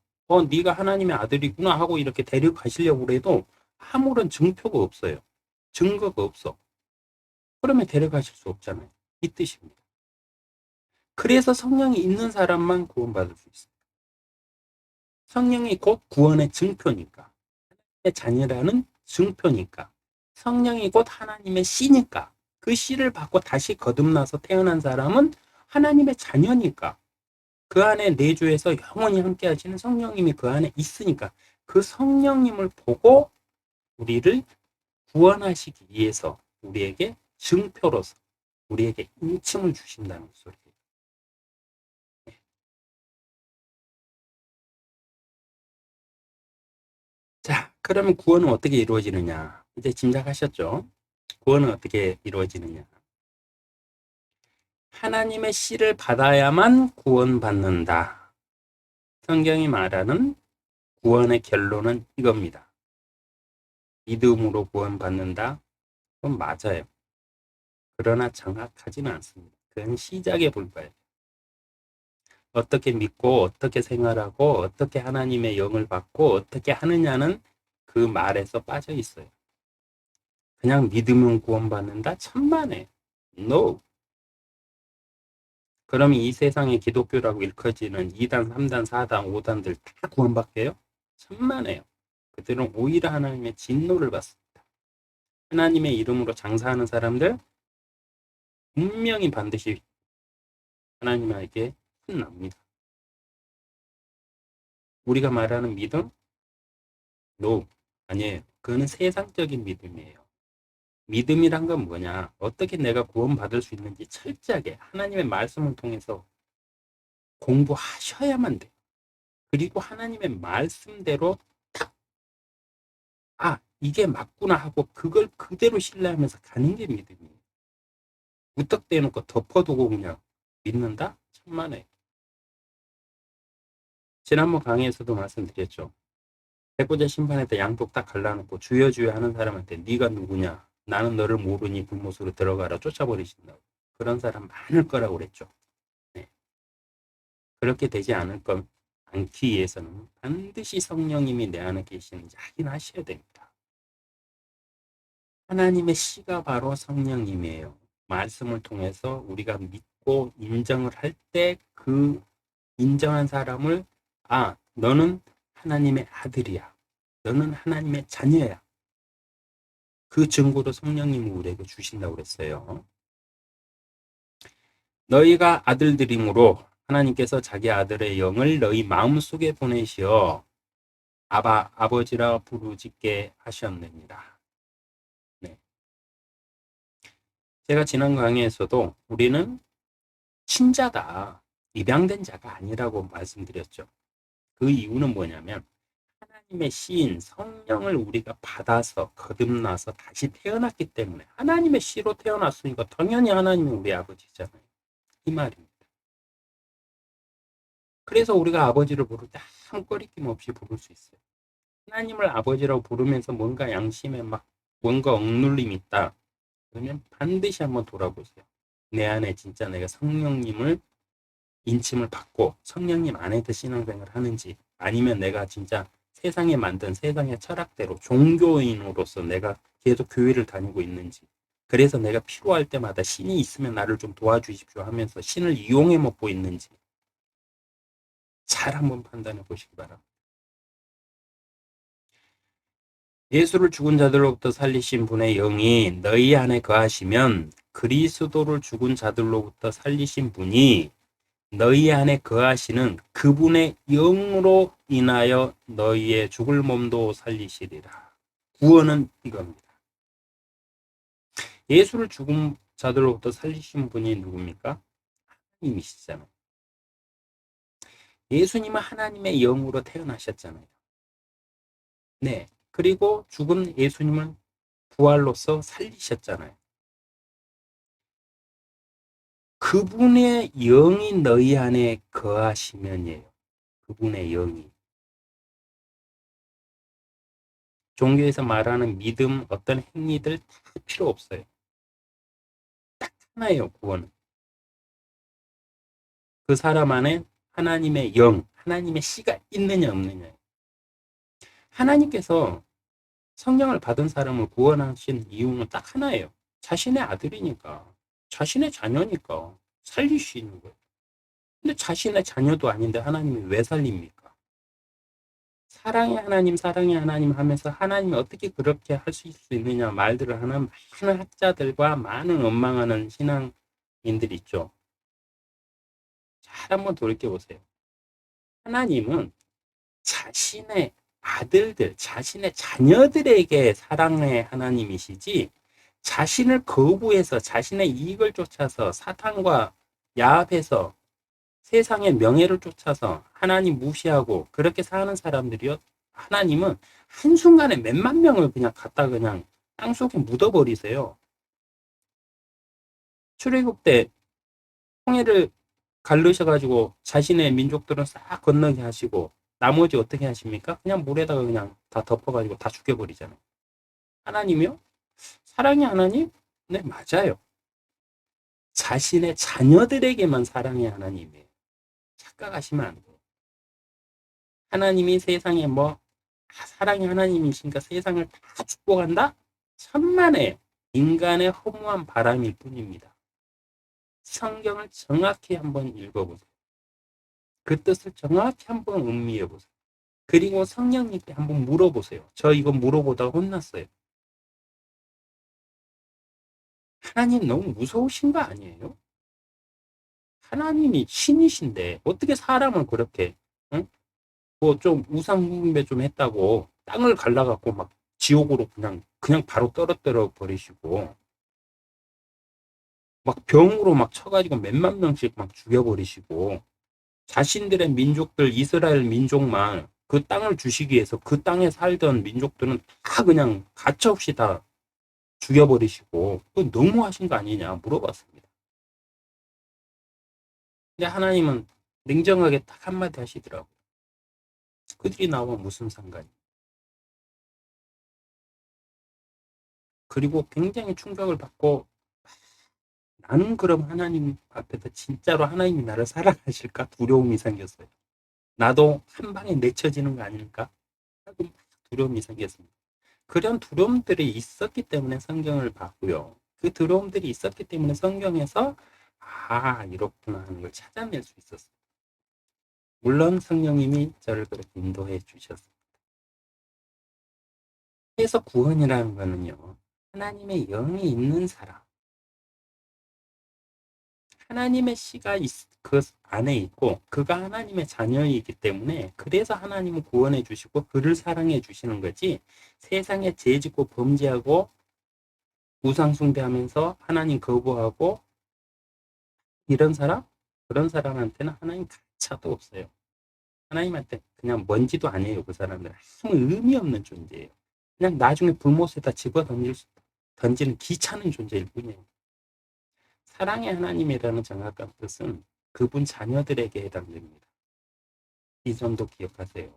네가 하나님의 아들이구나 하고 이렇게 데려가시려고 해도 아무런 증표가 없어요. 증거가 없어. 그러면 데려가실 수 없잖아요. 이 뜻입니다. 그래서 성령이 있는 사람만 구원받을 수 있어요. 성령이 곧 구원의 증표니까. 하나님의 자녀라는 증표니까. 성령이 곧 하나님의 씨니까. 그 씨를 받고 다시 거듭나서 태어난 사람은 하나님의 자녀니까. 그 안에 내주에서 영원히 함께 하시는 성령님이 그 안에 있으니까 그 성령님을 보고 우리를 구원하시기 위해서 우리에게 증표로서 우리에게 인침을 주신다는 소리예요. 자, 그러면 구원은 어떻게 이루어지느냐? 이제 짐작하셨죠? 구원은 어떻게 이루어지느냐? 하나님의 씨를 받아야만 구원받는다. 성경이 말하는 구원의 결론은 이겁니다. 믿음으로 구원받는다? 그건 맞아요. 그러나 정확하지는 않습니다. 그건 시작에 불과해요. 어떻게 믿고 어떻게 생활하고 어떻게 하나님의 영을 받고 어떻게 하느냐는 그 말에서 빠져 있어요. 그냥 믿으면 구원받는다? 천만에. No. 그럼 이 세상의 기독교라고 일컬어지는 2단, 3단, 4단, 5단들 다 구원받게요? 천만에요. 그들은 오히려 하나님의 진노를 받습니다. 하나님의 이름으로 장사하는 사람들 분명히 반드시 하나님에게 혼납니다. 우리가 말하는 믿음? No. 아니에요. 그거는 세상적인 믿음이에요. 믿음이란 건 뭐냐? 어떻게 내가 구원받을 수 있는지 철저하게 하나님의 말씀을 통해서 공부하셔야만 돼요. 그리고 하나님의 말씀대로 딱, 이게 맞구나 하고 그걸 그대로 신뢰하면서 가는 게 믿음이에요. 무턱대놓고 덮어두고 그냥 믿는다? 천만에. 지난번 강의에서도 말씀드렸죠. 백보자 심판에다 양쪽 딱 갈라놓고 주여 주여 하는 사람한테 네가 누구냐? 나는 너를 모르니 불못으로 들어가라 쫓아버리신다고. 그런 사람 많을 거라고 그랬죠. 네. 그렇게 되지 않기 위해서는 반드시 성령님이 내 안에 계시는지 확인하셔야 됩니다. 하나님의 씨가 바로 성령님이에요. 말씀을 통해서 우리가 믿고 인정을 할 때 그 인정한 사람을 너는 하나님의 아들이야. 너는 하나님의 자녀야. 그 증거로 성령님을 우리에게 주신다고 그랬어요. 너희가 아들들이므로 하나님께서 자기 아들의 영을 너희 마음속에 보내시어 아버지라 부르짖게 하셨느니라. 네. 제가 지난 강의에서도 우리는 친자다, 입양된 자가 아니라고 말씀드렸죠. 그 이유는 뭐냐면 하나님의 씨인 성령을 우리가 받아서 거듭나서 다시 태어났기 때문에, 하나님의 씨로 태어났으니까 당연히 하나님이 우리 아버지잖아요. 이 말입니다. 그래서 우리가 아버지를 부를 때 아무 꺼리낌 없이 부를 수 있어요. 하나님을 아버지라고 부르면서 뭔가 양심에 막 뭔가 억눌림이 있다, 그러면 반드시 한번 돌아보세요. 내 안에 진짜 내가 성령님을 인침을 받고 성령님 안에서 신앙생활을 하는지, 아니면 내가 진짜 세상에 만든 세상의 철학대로 종교인으로서 내가 계속 교회를 다니고 있는지, 그래서 내가 필요할 때마다 신이 있으면 나를 좀 도와주십시오 하면서 신을 이용해 먹고 있는지 잘 한번 판단해 보시기 바랍니다. 예수를 죽은 자들로부터 살리신 분의 영이 너희 안에 거하시면 그리스도를 죽은 자들로부터 살리신 분이 너희 안에 거하시는 그분의 영으로 인하여 너희의 죽을 몸도 살리시리라. 구원은 이겁니다. 예수를 죽은 자들로부터 살리신 분이 누굽니까? 하나님이시잖아요. 예수님은 하나님의 영으로 태어나셨잖아요. 네. 그리고 죽은 예수님을 부활로서 살리셨잖아요. 그분의 영이 너희 안에 거하시면이에요. 그분의 영이. 종교에서 말하는 믿음, 어떤 행위들 다 필요 없어요. 딱 하나예요, 구원은. 그 사람 안에 하나님의 영, 하나님의 씨가 있느냐 없느냐. 하나님께서 성령을 받은 사람을 구원하신 이유는 딱 하나예요. 자신의 아들이니까, 자신의 자녀니까 살릴 수 있는 거예요. 근데 자신의 자녀도 아닌데 하나님이 왜 살립니까? 사랑의 하나님 하면서 하나님이 어떻게 그렇게 할 수 있느냐 말들을 하는 많은 학자들과 많은 원망하는 신앙인들 있죠. 잘 한번 돌이켜보세요. 하나님은 자신의 아들들, 자신의 자녀들에게 사랑의 하나님이시지, 자신을 거부해서 자신의 이익을 쫓아서 사탄과 야합해서 세상의 명예를 쫓아서 하나님 무시하고 그렇게 사는 사람들이요, 하나님은 한순간에 몇만 명을 그냥 갖다 그냥 땅속에 묻어버리세요. 출애굽 때 홍해를 갈르셔가지고 자신의 민족들은 싹 건너게 하시고 나머지 어떻게 하십니까? 그냥 물에다가 그냥 다 덮어가지고 다 죽여버리잖아요. 하나님이요? 사랑의 하나님? 네, 맞아요. 자신의 자녀들에게만 사랑의 하나님이에요. 착각하시면 안 돼요. 하나님이 세상에 뭐 사랑의 하나님이신가 세상을 다 축복한다? 천만에 인간의 허무한 바람일 뿐입니다. 성경을 정확히 한번 읽어보세요. 그 뜻을 정확히 한번 음미해 보세요. 그리고 성령님께 한번 물어보세요. 저 이거 물어보다가 혼났어요. 하나님 너무 무서우신 거 아니에요? 하나님이 신이신데 어떻게 사람을 그렇게, 응? 뭐 좀 우상 숭배 좀 했다고 땅을 갈라갖고 막 지옥으로 그냥 바로 떨어뜨려 버리시고, 막 병으로 막 쳐가지고 몇만 명씩 막 죽여버리시고, 자신들의 민족들 이스라엘 민족만 그 땅을 주시기 위해서 그 땅에 살던 민족들은 다 그냥 가차없이 다 죽여버리시고, 그 너무하신 거 아니냐 물어봤습니다. 근데 하나님은 냉정하게 딱 한마디 하시더라고요. 그들이 나와 무슨 상관이. 그리고 굉장히 충격을 받고, 나는 그럼 하나님 앞에서 진짜로 하나님이 나를 사랑하실까 두려움이 생겼어요. 나도 한 방에 내쳐지는 거 아닐까 하고 두려움이 생겼습니다. 그런 두려움들이 있었기 때문에 성경을 봤고요. 그 두려움들이 있었기 때문에 성경에서 이렇구나 하는 걸 찾아낼 수 있었어요. 물론 성령님이 저를 그렇게 인도해 주셨어요. 그래서 구원이라는 거는요, 하나님의 영이 있는 사람, 하나님의 씨가 그 안에 있고 그가 하나님의 자녀이기 때문에 그래서 하나님은 구원해 주시고 그를 사랑해 주시는 거지. 세상에 죄 짓고 범죄하고 우상 숭배하면서 하나님 거부하고 이런 사람? 그런 사람한테는 하나님 가차도 없어요. 하나님한테 그냥 먼지도 아니에요. 그 사람들은 아무 의미 없는 존재예요. 그냥 나중에 불못에다 집어 던지는 귀찮은 존재일 뿐이에요. 사랑의 하나님이라는 정확한 뜻은 그분 자녀들에게 해당됩니다. 이 점도 기억하세요.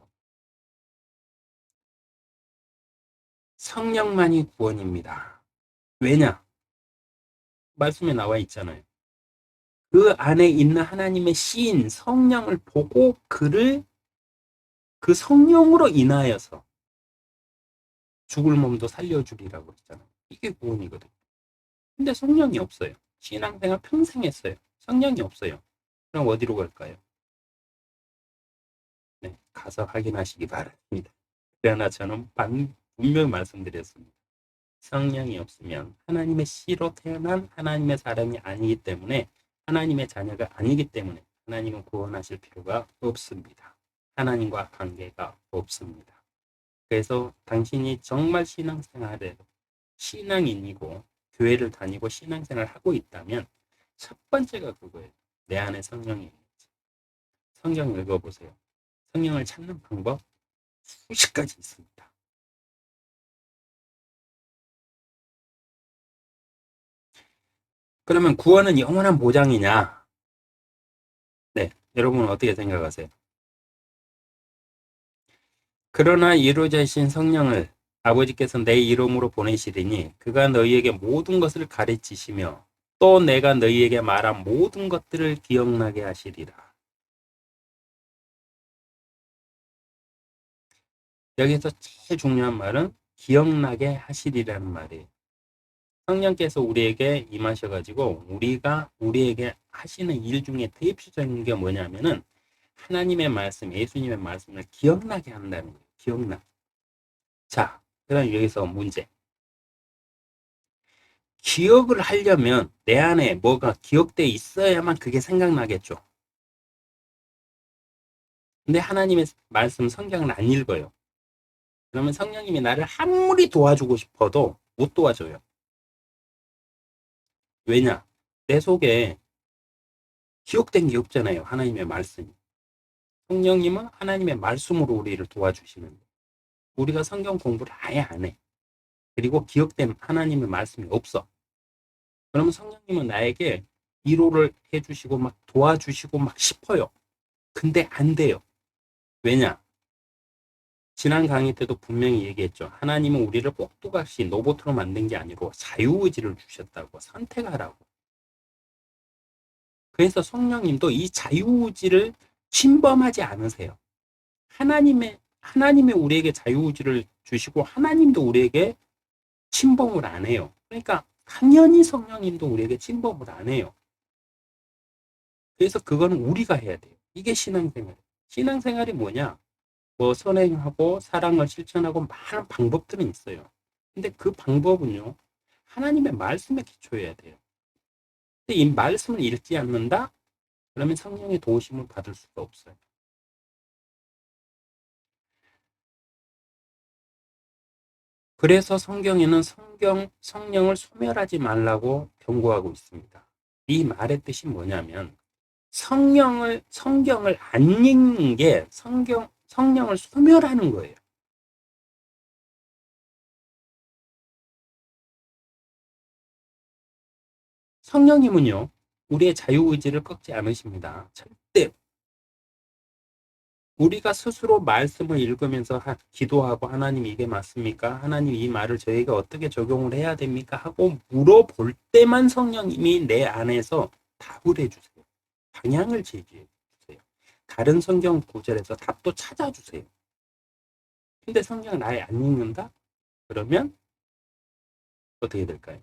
성령만이 구원입니다. 왜냐? 말씀에 나와 있잖아요. 그 안에 있는 하나님의 씨인 성령을 보고 그를 그 성령으로 인하여서 죽을 몸도 살려주리라고 했잖아요. 이게 구원이거든요. 근데 성령이 없어요. 신앙생활 평생 했어요. 성령이 없어요. 그럼 어디로 갈까요? 네, 가서 확인하시기 바랍니다. 그러나 저는 분명히 말씀드렸습니다. 성령이 없으면 하나님의 씨로 태어난 하나님의 사람이 아니기 때문에 하나님의 자녀가 아니기 때문에 하나님은 구원하실 필요가 없습니다. 하나님과 관계가 없습니다. 그래서 당신이 정말 신앙생활을 신앙인이고 교회를 다니고 신앙생활을 하고 있다면 첫 번째가 그거예요. 내 안에 성령이 있는지. 성경 읽어보세요. 성령을 찾는 방법 수십 가지 있습니다. 그러면 구원은 영원한 보장이냐? 네, 여러분은 어떻게 생각하세요? 그러나 이루어지신 성령을 아버지께서 내 이름으로 보내시리니 그가 너희에게 모든 것을 가르치시며 또 내가 너희에게 말한 모든 것들을 기억나게 하시리라. 여기서 제일 중요한 말은 기억나게 하시리라는 말이에요. 성령께서 우리에게 임하셔가지고 우리에게 하시는 일 중에 대표적인 게 뭐냐면은 하나님의 말씀, 예수님의 말씀을 기억나게 한다는 거예요. 기억나. 자, 그럼 여기서 문제. 기억을 하려면 내 안에 뭐가 기억돼 있어야만 그게 생각나겠죠. 근데 하나님의 말씀 성경을 안 읽어요. 그러면 성령님이 나를 아무리 도와주고 싶어도 못 도와줘요. 왜냐? 내 속에 기억된 게 없잖아요. 하나님의 말씀이. 성령님은 하나님의 말씀으로 우리를 도와주시는데 우리가 성경 공부를 아예 안 해. 그리고 기억된 하나님의 말씀이 없어. 그러면 성령님은 나에게 위로를 해주시고 막 도와주시고 막 싶어요. 근데 안 돼요. 왜냐? 지난 강의 때도 분명히 얘기했죠. 하나님은 우리를 꼭두각시 로봇으로 만든 게 아니고 자유의지를 주셨다고 선택하라고. 그래서 성령님도 이 자유의지를 침범하지 않으세요. 하나님의 우리에게 자유의지를 주시고 하나님도 우리에게 침범을 안 해요. 그러니까 당연히 성령님도 우리에게 침범을 안 해요. 그래서 그거는 우리가 해야 돼요. 이게 신앙생활. 신앙생활이 뭐냐? 뭐 선행하고 사랑을 실천하고 많은 방법들은 있어요. 근데 그 방법은요. 하나님의 말씀에 기초해야 돼요. 근데 이 말씀을 읽지 않는다? 그러면 성령의 도우심을 받을 수가 없어요. 그래서 성경에는 성령을 소멸하지 말라고 경고하고 있습니다. 이 말의 뜻이 뭐냐면 성경을 안 읽는 게 성령을 소멸하는 거예요. 성령님은요, 우리의 자유의지를 꺾지 않으십니다. 절대. 우리가 스스로 말씀을 읽으면서 기도하고 하나님 이게 맞습니까? 하나님 이 말을 저희가 어떻게 적용을 해야 됩니까? 하고 물어볼 때만 성령님이 내 안에서 답을 해주세요. 방향을 제시해 주세요. 다른 성경 구절에서 답도 찾아주세요. 근데 성경을 아예 안 읽는다? 그러면 어떻게 될까요?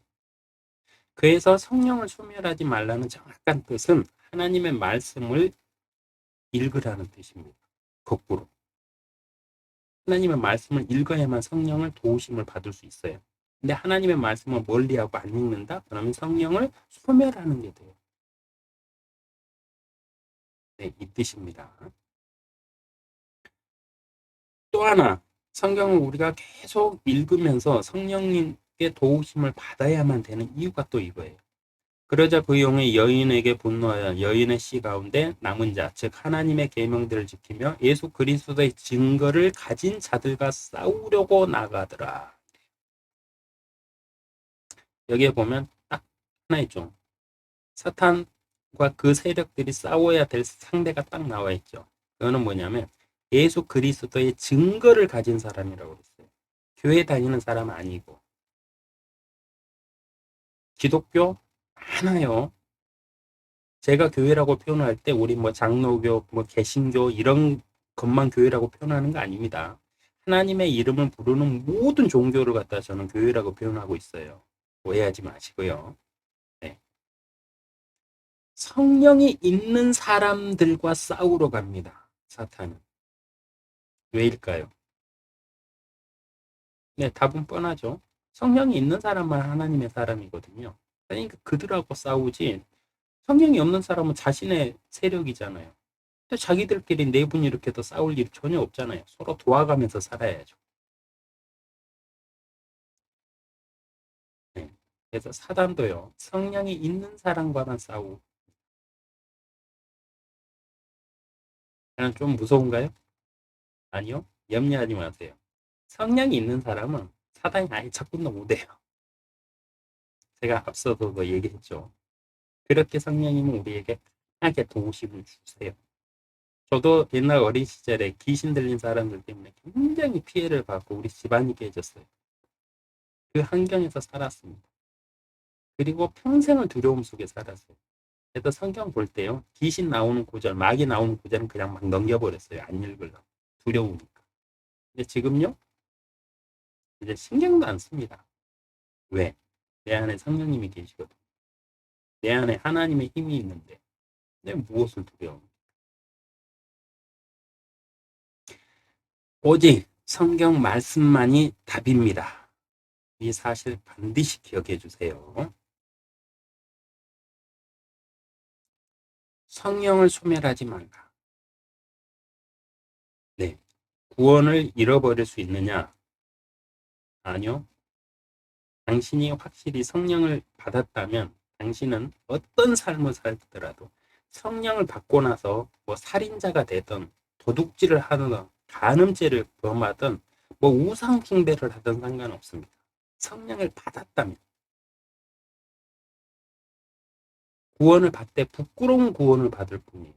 그래서 성령을 소멸하지 말라는 정확한 뜻은 하나님의 말씀을 읽으라는 뜻입니다. 거꾸로. 하나님의 말씀을 읽어야만 성령을 도우심을 받을 수 있어요. 근데 하나님의 말씀을 멀리하고 안 읽는다? 그러면 성령을 소멸하는 게 돼요. 네, 이 뜻입니다. 또 하나, 성경을 우리가 계속 읽으면서 성령님께 도우심을 받아야만 되는 이유가 또 이거예요. 그러자 그 용이 여인에게 분노하여 여인의 씨 가운데 남은 자, 즉 하나님의 계명들을 지키며 예수 그리스도의 증거를 가진 자들과 싸우려고 나가더라. 여기에 보면 딱 하나 있죠. 사탄과 그 세력들이 싸워야 될 상대가 딱 나와 있죠. 그거는 뭐냐면 예수 그리스도의 증거를 가진 사람이라고 그랬어요. 교회 다니는 사람 아니고. 기독교 많아요. 제가 교회라고 표현할 때 우리 뭐 장로교, 뭐 개신교 이런 것만 교회라고 표현하는 거 아닙니다. 하나님의 이름을 부르는 모든 종교를 갖다 저는 교회라고 표현하고 있어요. 오해하지 마시고요. 네. 성령이 있는 사람들과 싸우러 갑니다. 사탄은. 왜일까요? 네, 답은 뻔하죠. 성령이 있는 사람만 하나님의 사람이거든요. 그러니까 그들하고 싸우지 성령이 없는 사람은 자신의 세력이잖아요. 근데 자기들끼리 내분 일으켜도 싸울 일이 전혀 없잖아요. 서로 도와가면서 살아야죠. 네. 그래서 사단도요. 성령이 있는 사람과만 싸우고 그냥 좀 무서운가요? 아니요. 염려하지 마세요. 성령이 있는 사람은 사단이 아예 접근도 못해요. 제가 앞서도 얘기했죠. 그렇게 성령님은 우리에게 하게 도우심을 주세요. 저도 옛날 어린 시절에 귀신 들린 사람들 때문에 굉장히 피해를 받고 우리 집안이 깨졌어요. 그 환경에서 살았습니다. 그리고 평생을 두려움 속에 살았어요. 그래서 성경 볼 때요. 귀신 나오는 구절, 마귀 나오는 구절은 그냥 막 넘겨버렸어요. 안 읽으려고. 두려우니까. 근데 지금요. 이제 신경도 안 씁니다. 왜? 내 안에 성령님이 계시거든. 내 안에 하나님의 힘이 있는데 내가 무엇을 두려워? 오직 성경 말씀만이 답입니다. 이 사실 반드시 기억해 주세요. 성령을 소멸하지 말라. 네. 구원을 잃어버릴 수 있느냐? 아니요. 당신이 확실히 성령을 받았다면 당신은 어떤 삶을 살더라도 성령을 받고 나서 뭐 살인자가 되든 도둑질을 하든 간음죄를 범하든 뭐 우상 숭배를 하든 상관없습니다. 성령을 받았다면 구원을 받되 부끄러운 구원을 받을 뿐이에요.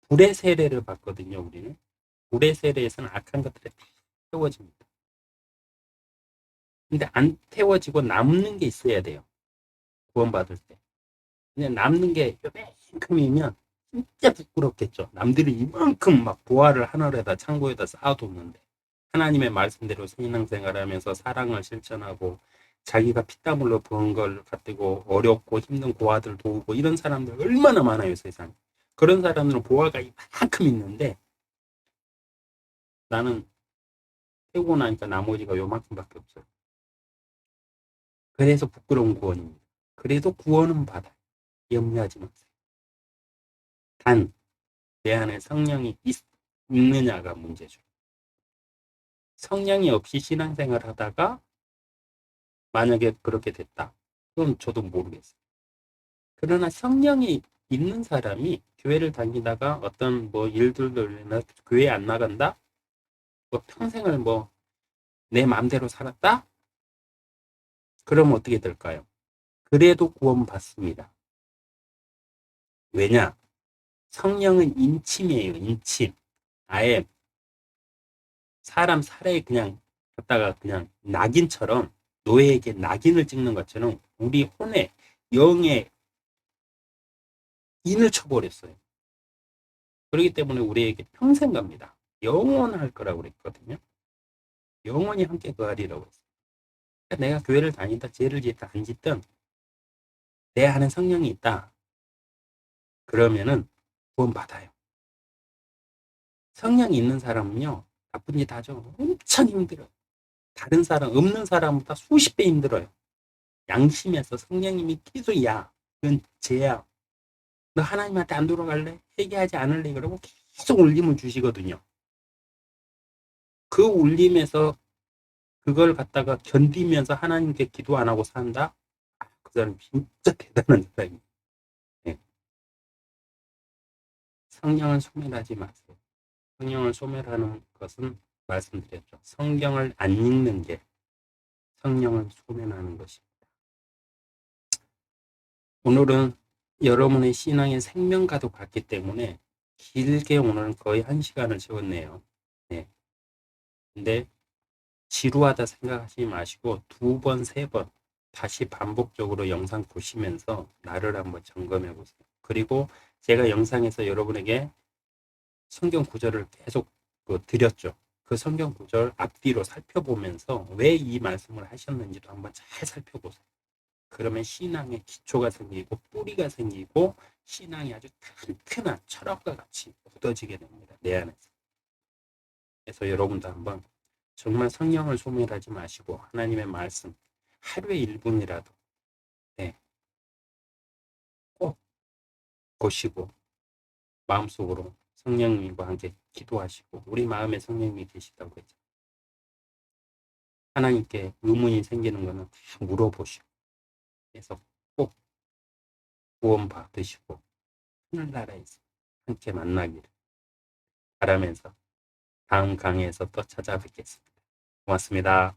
불의 세례를 받거든요, 우리는. 불의 세례에서는 악한 것들이 다 태워집니다. 근데 안 태워지고 남는 게 있어야 돼요. 구원받을 때. 그냥 남는 게 요만큼이면 진짜 부끄럽겠죠. 남들이 이만큼 막 보화를 하늘에다 창고에다 쌓아뒀는데 하나님의 말씀대로 신앙생활하면서 사랑을 실천하고 자기가 피땀 흘려 번 걸 가지고 어렵고 힘든 고아들 도우고 이런 사람들 얼마나 많아요, 세상에. 그런 사람들은 보화가 이만큼 있는데 나는 태우고 나니까 나머지가 요만큼밖에 없어요. 그래서 부끄러운 구원입니다. 그래도 구원은 받아요. 염려하지 마세요. 단 내 안에 성령이 있느냐가 문제죠. 성령이 없이 신앙생활 하다가 만약에 그렇게 됐다. 그건 저도 모르겠어요. 그러나 성령이 있는 사람이 교회를 다니다가 어떤 뭐 일들로 인해 교회 안 나간다? 뭐 평생을 뭐 내 마음대로 살았다? 그러면 어떻게 될까요? 그래도 구원받습니다. 왜냐? 성령은 인침이에요, 인침. 아예 사람 살에 그냥 갖다가 그냥 낙인처럼 노예에게 낙인을 찍는 것처럼 우리 혼에 영에 인을 쳐버렸어요. 그렇기 때문에 우리에게 평생 갑니다. 영원할 거라고 그랬거든요. 영원히 함께 거하리라고 했어요. 그러니까 내가 교회를 다니다 죄를 짓다 안 짓든 내 안에 성령이 있다. 그러면은 구원 받아요. 성령이 있는 사람은요 나쁜 짓 하죠. 엄청 힘들어요. 다른 사람, 없는 사람보다 수십 배 힘들어요. 양심에서 성령님이 계속, 야, 이건 죄야. 너 하나님한테 안 돌아갈래? 회개하지 않을래? 그러고 계속 울림을 주시거든요. 그 울림에서 그걸 갖다가 견디면서 하나님께 기도 안 하고 산다? 그 사람 진짜 대단한 사람이에요. 네. 성령을 소멸하지 마세요. 성령을 소멸하는 것은 말씀드렸죠. 성경을 안 읽는 게 성령을 소멸하는 것입니다. 오늘은 여러분의 신앙의 생명과도 같기 때문에 길게 오늘은 거의 1시간을 채웠네요. 네. 근데 지루하다 생각하지 마시고 2번, 3번 다시 반복적으로 영상 보시면서 나를 한번 점검해 보세요. 그리고 제가 영상에서 여러분에게 성경 구절을 계속 드렸죠. 그 성경 구절 앞뒤로 살펴보면서 왜 이 말씀을 하셨는지도 한번 잘 살펴보세요. 그러면 신앙의 기초가 생기고 뿌리가 생기고 신앙이 아주 튼튼한 철학과 같이 굳어지게 됩니다. 내 안에서. 그래서 여러분도 한번 정말 성령을 소멸하지 마시고 하나님의 말씀 하루에 1분이라도 네, 꼭 보시고 마음속으로 성령님과 함께 기도하시고 우리 마음에 성령님이 계시다고 했죠. 하나님께 의문이 생기는 거는 다 물어보시고 그래서 꼭 구원 받으시고 하늘나라에서 함께 만나기를 바라면서 다음 강의에서 또 찾아뵙겠습니다. 고맙습니다.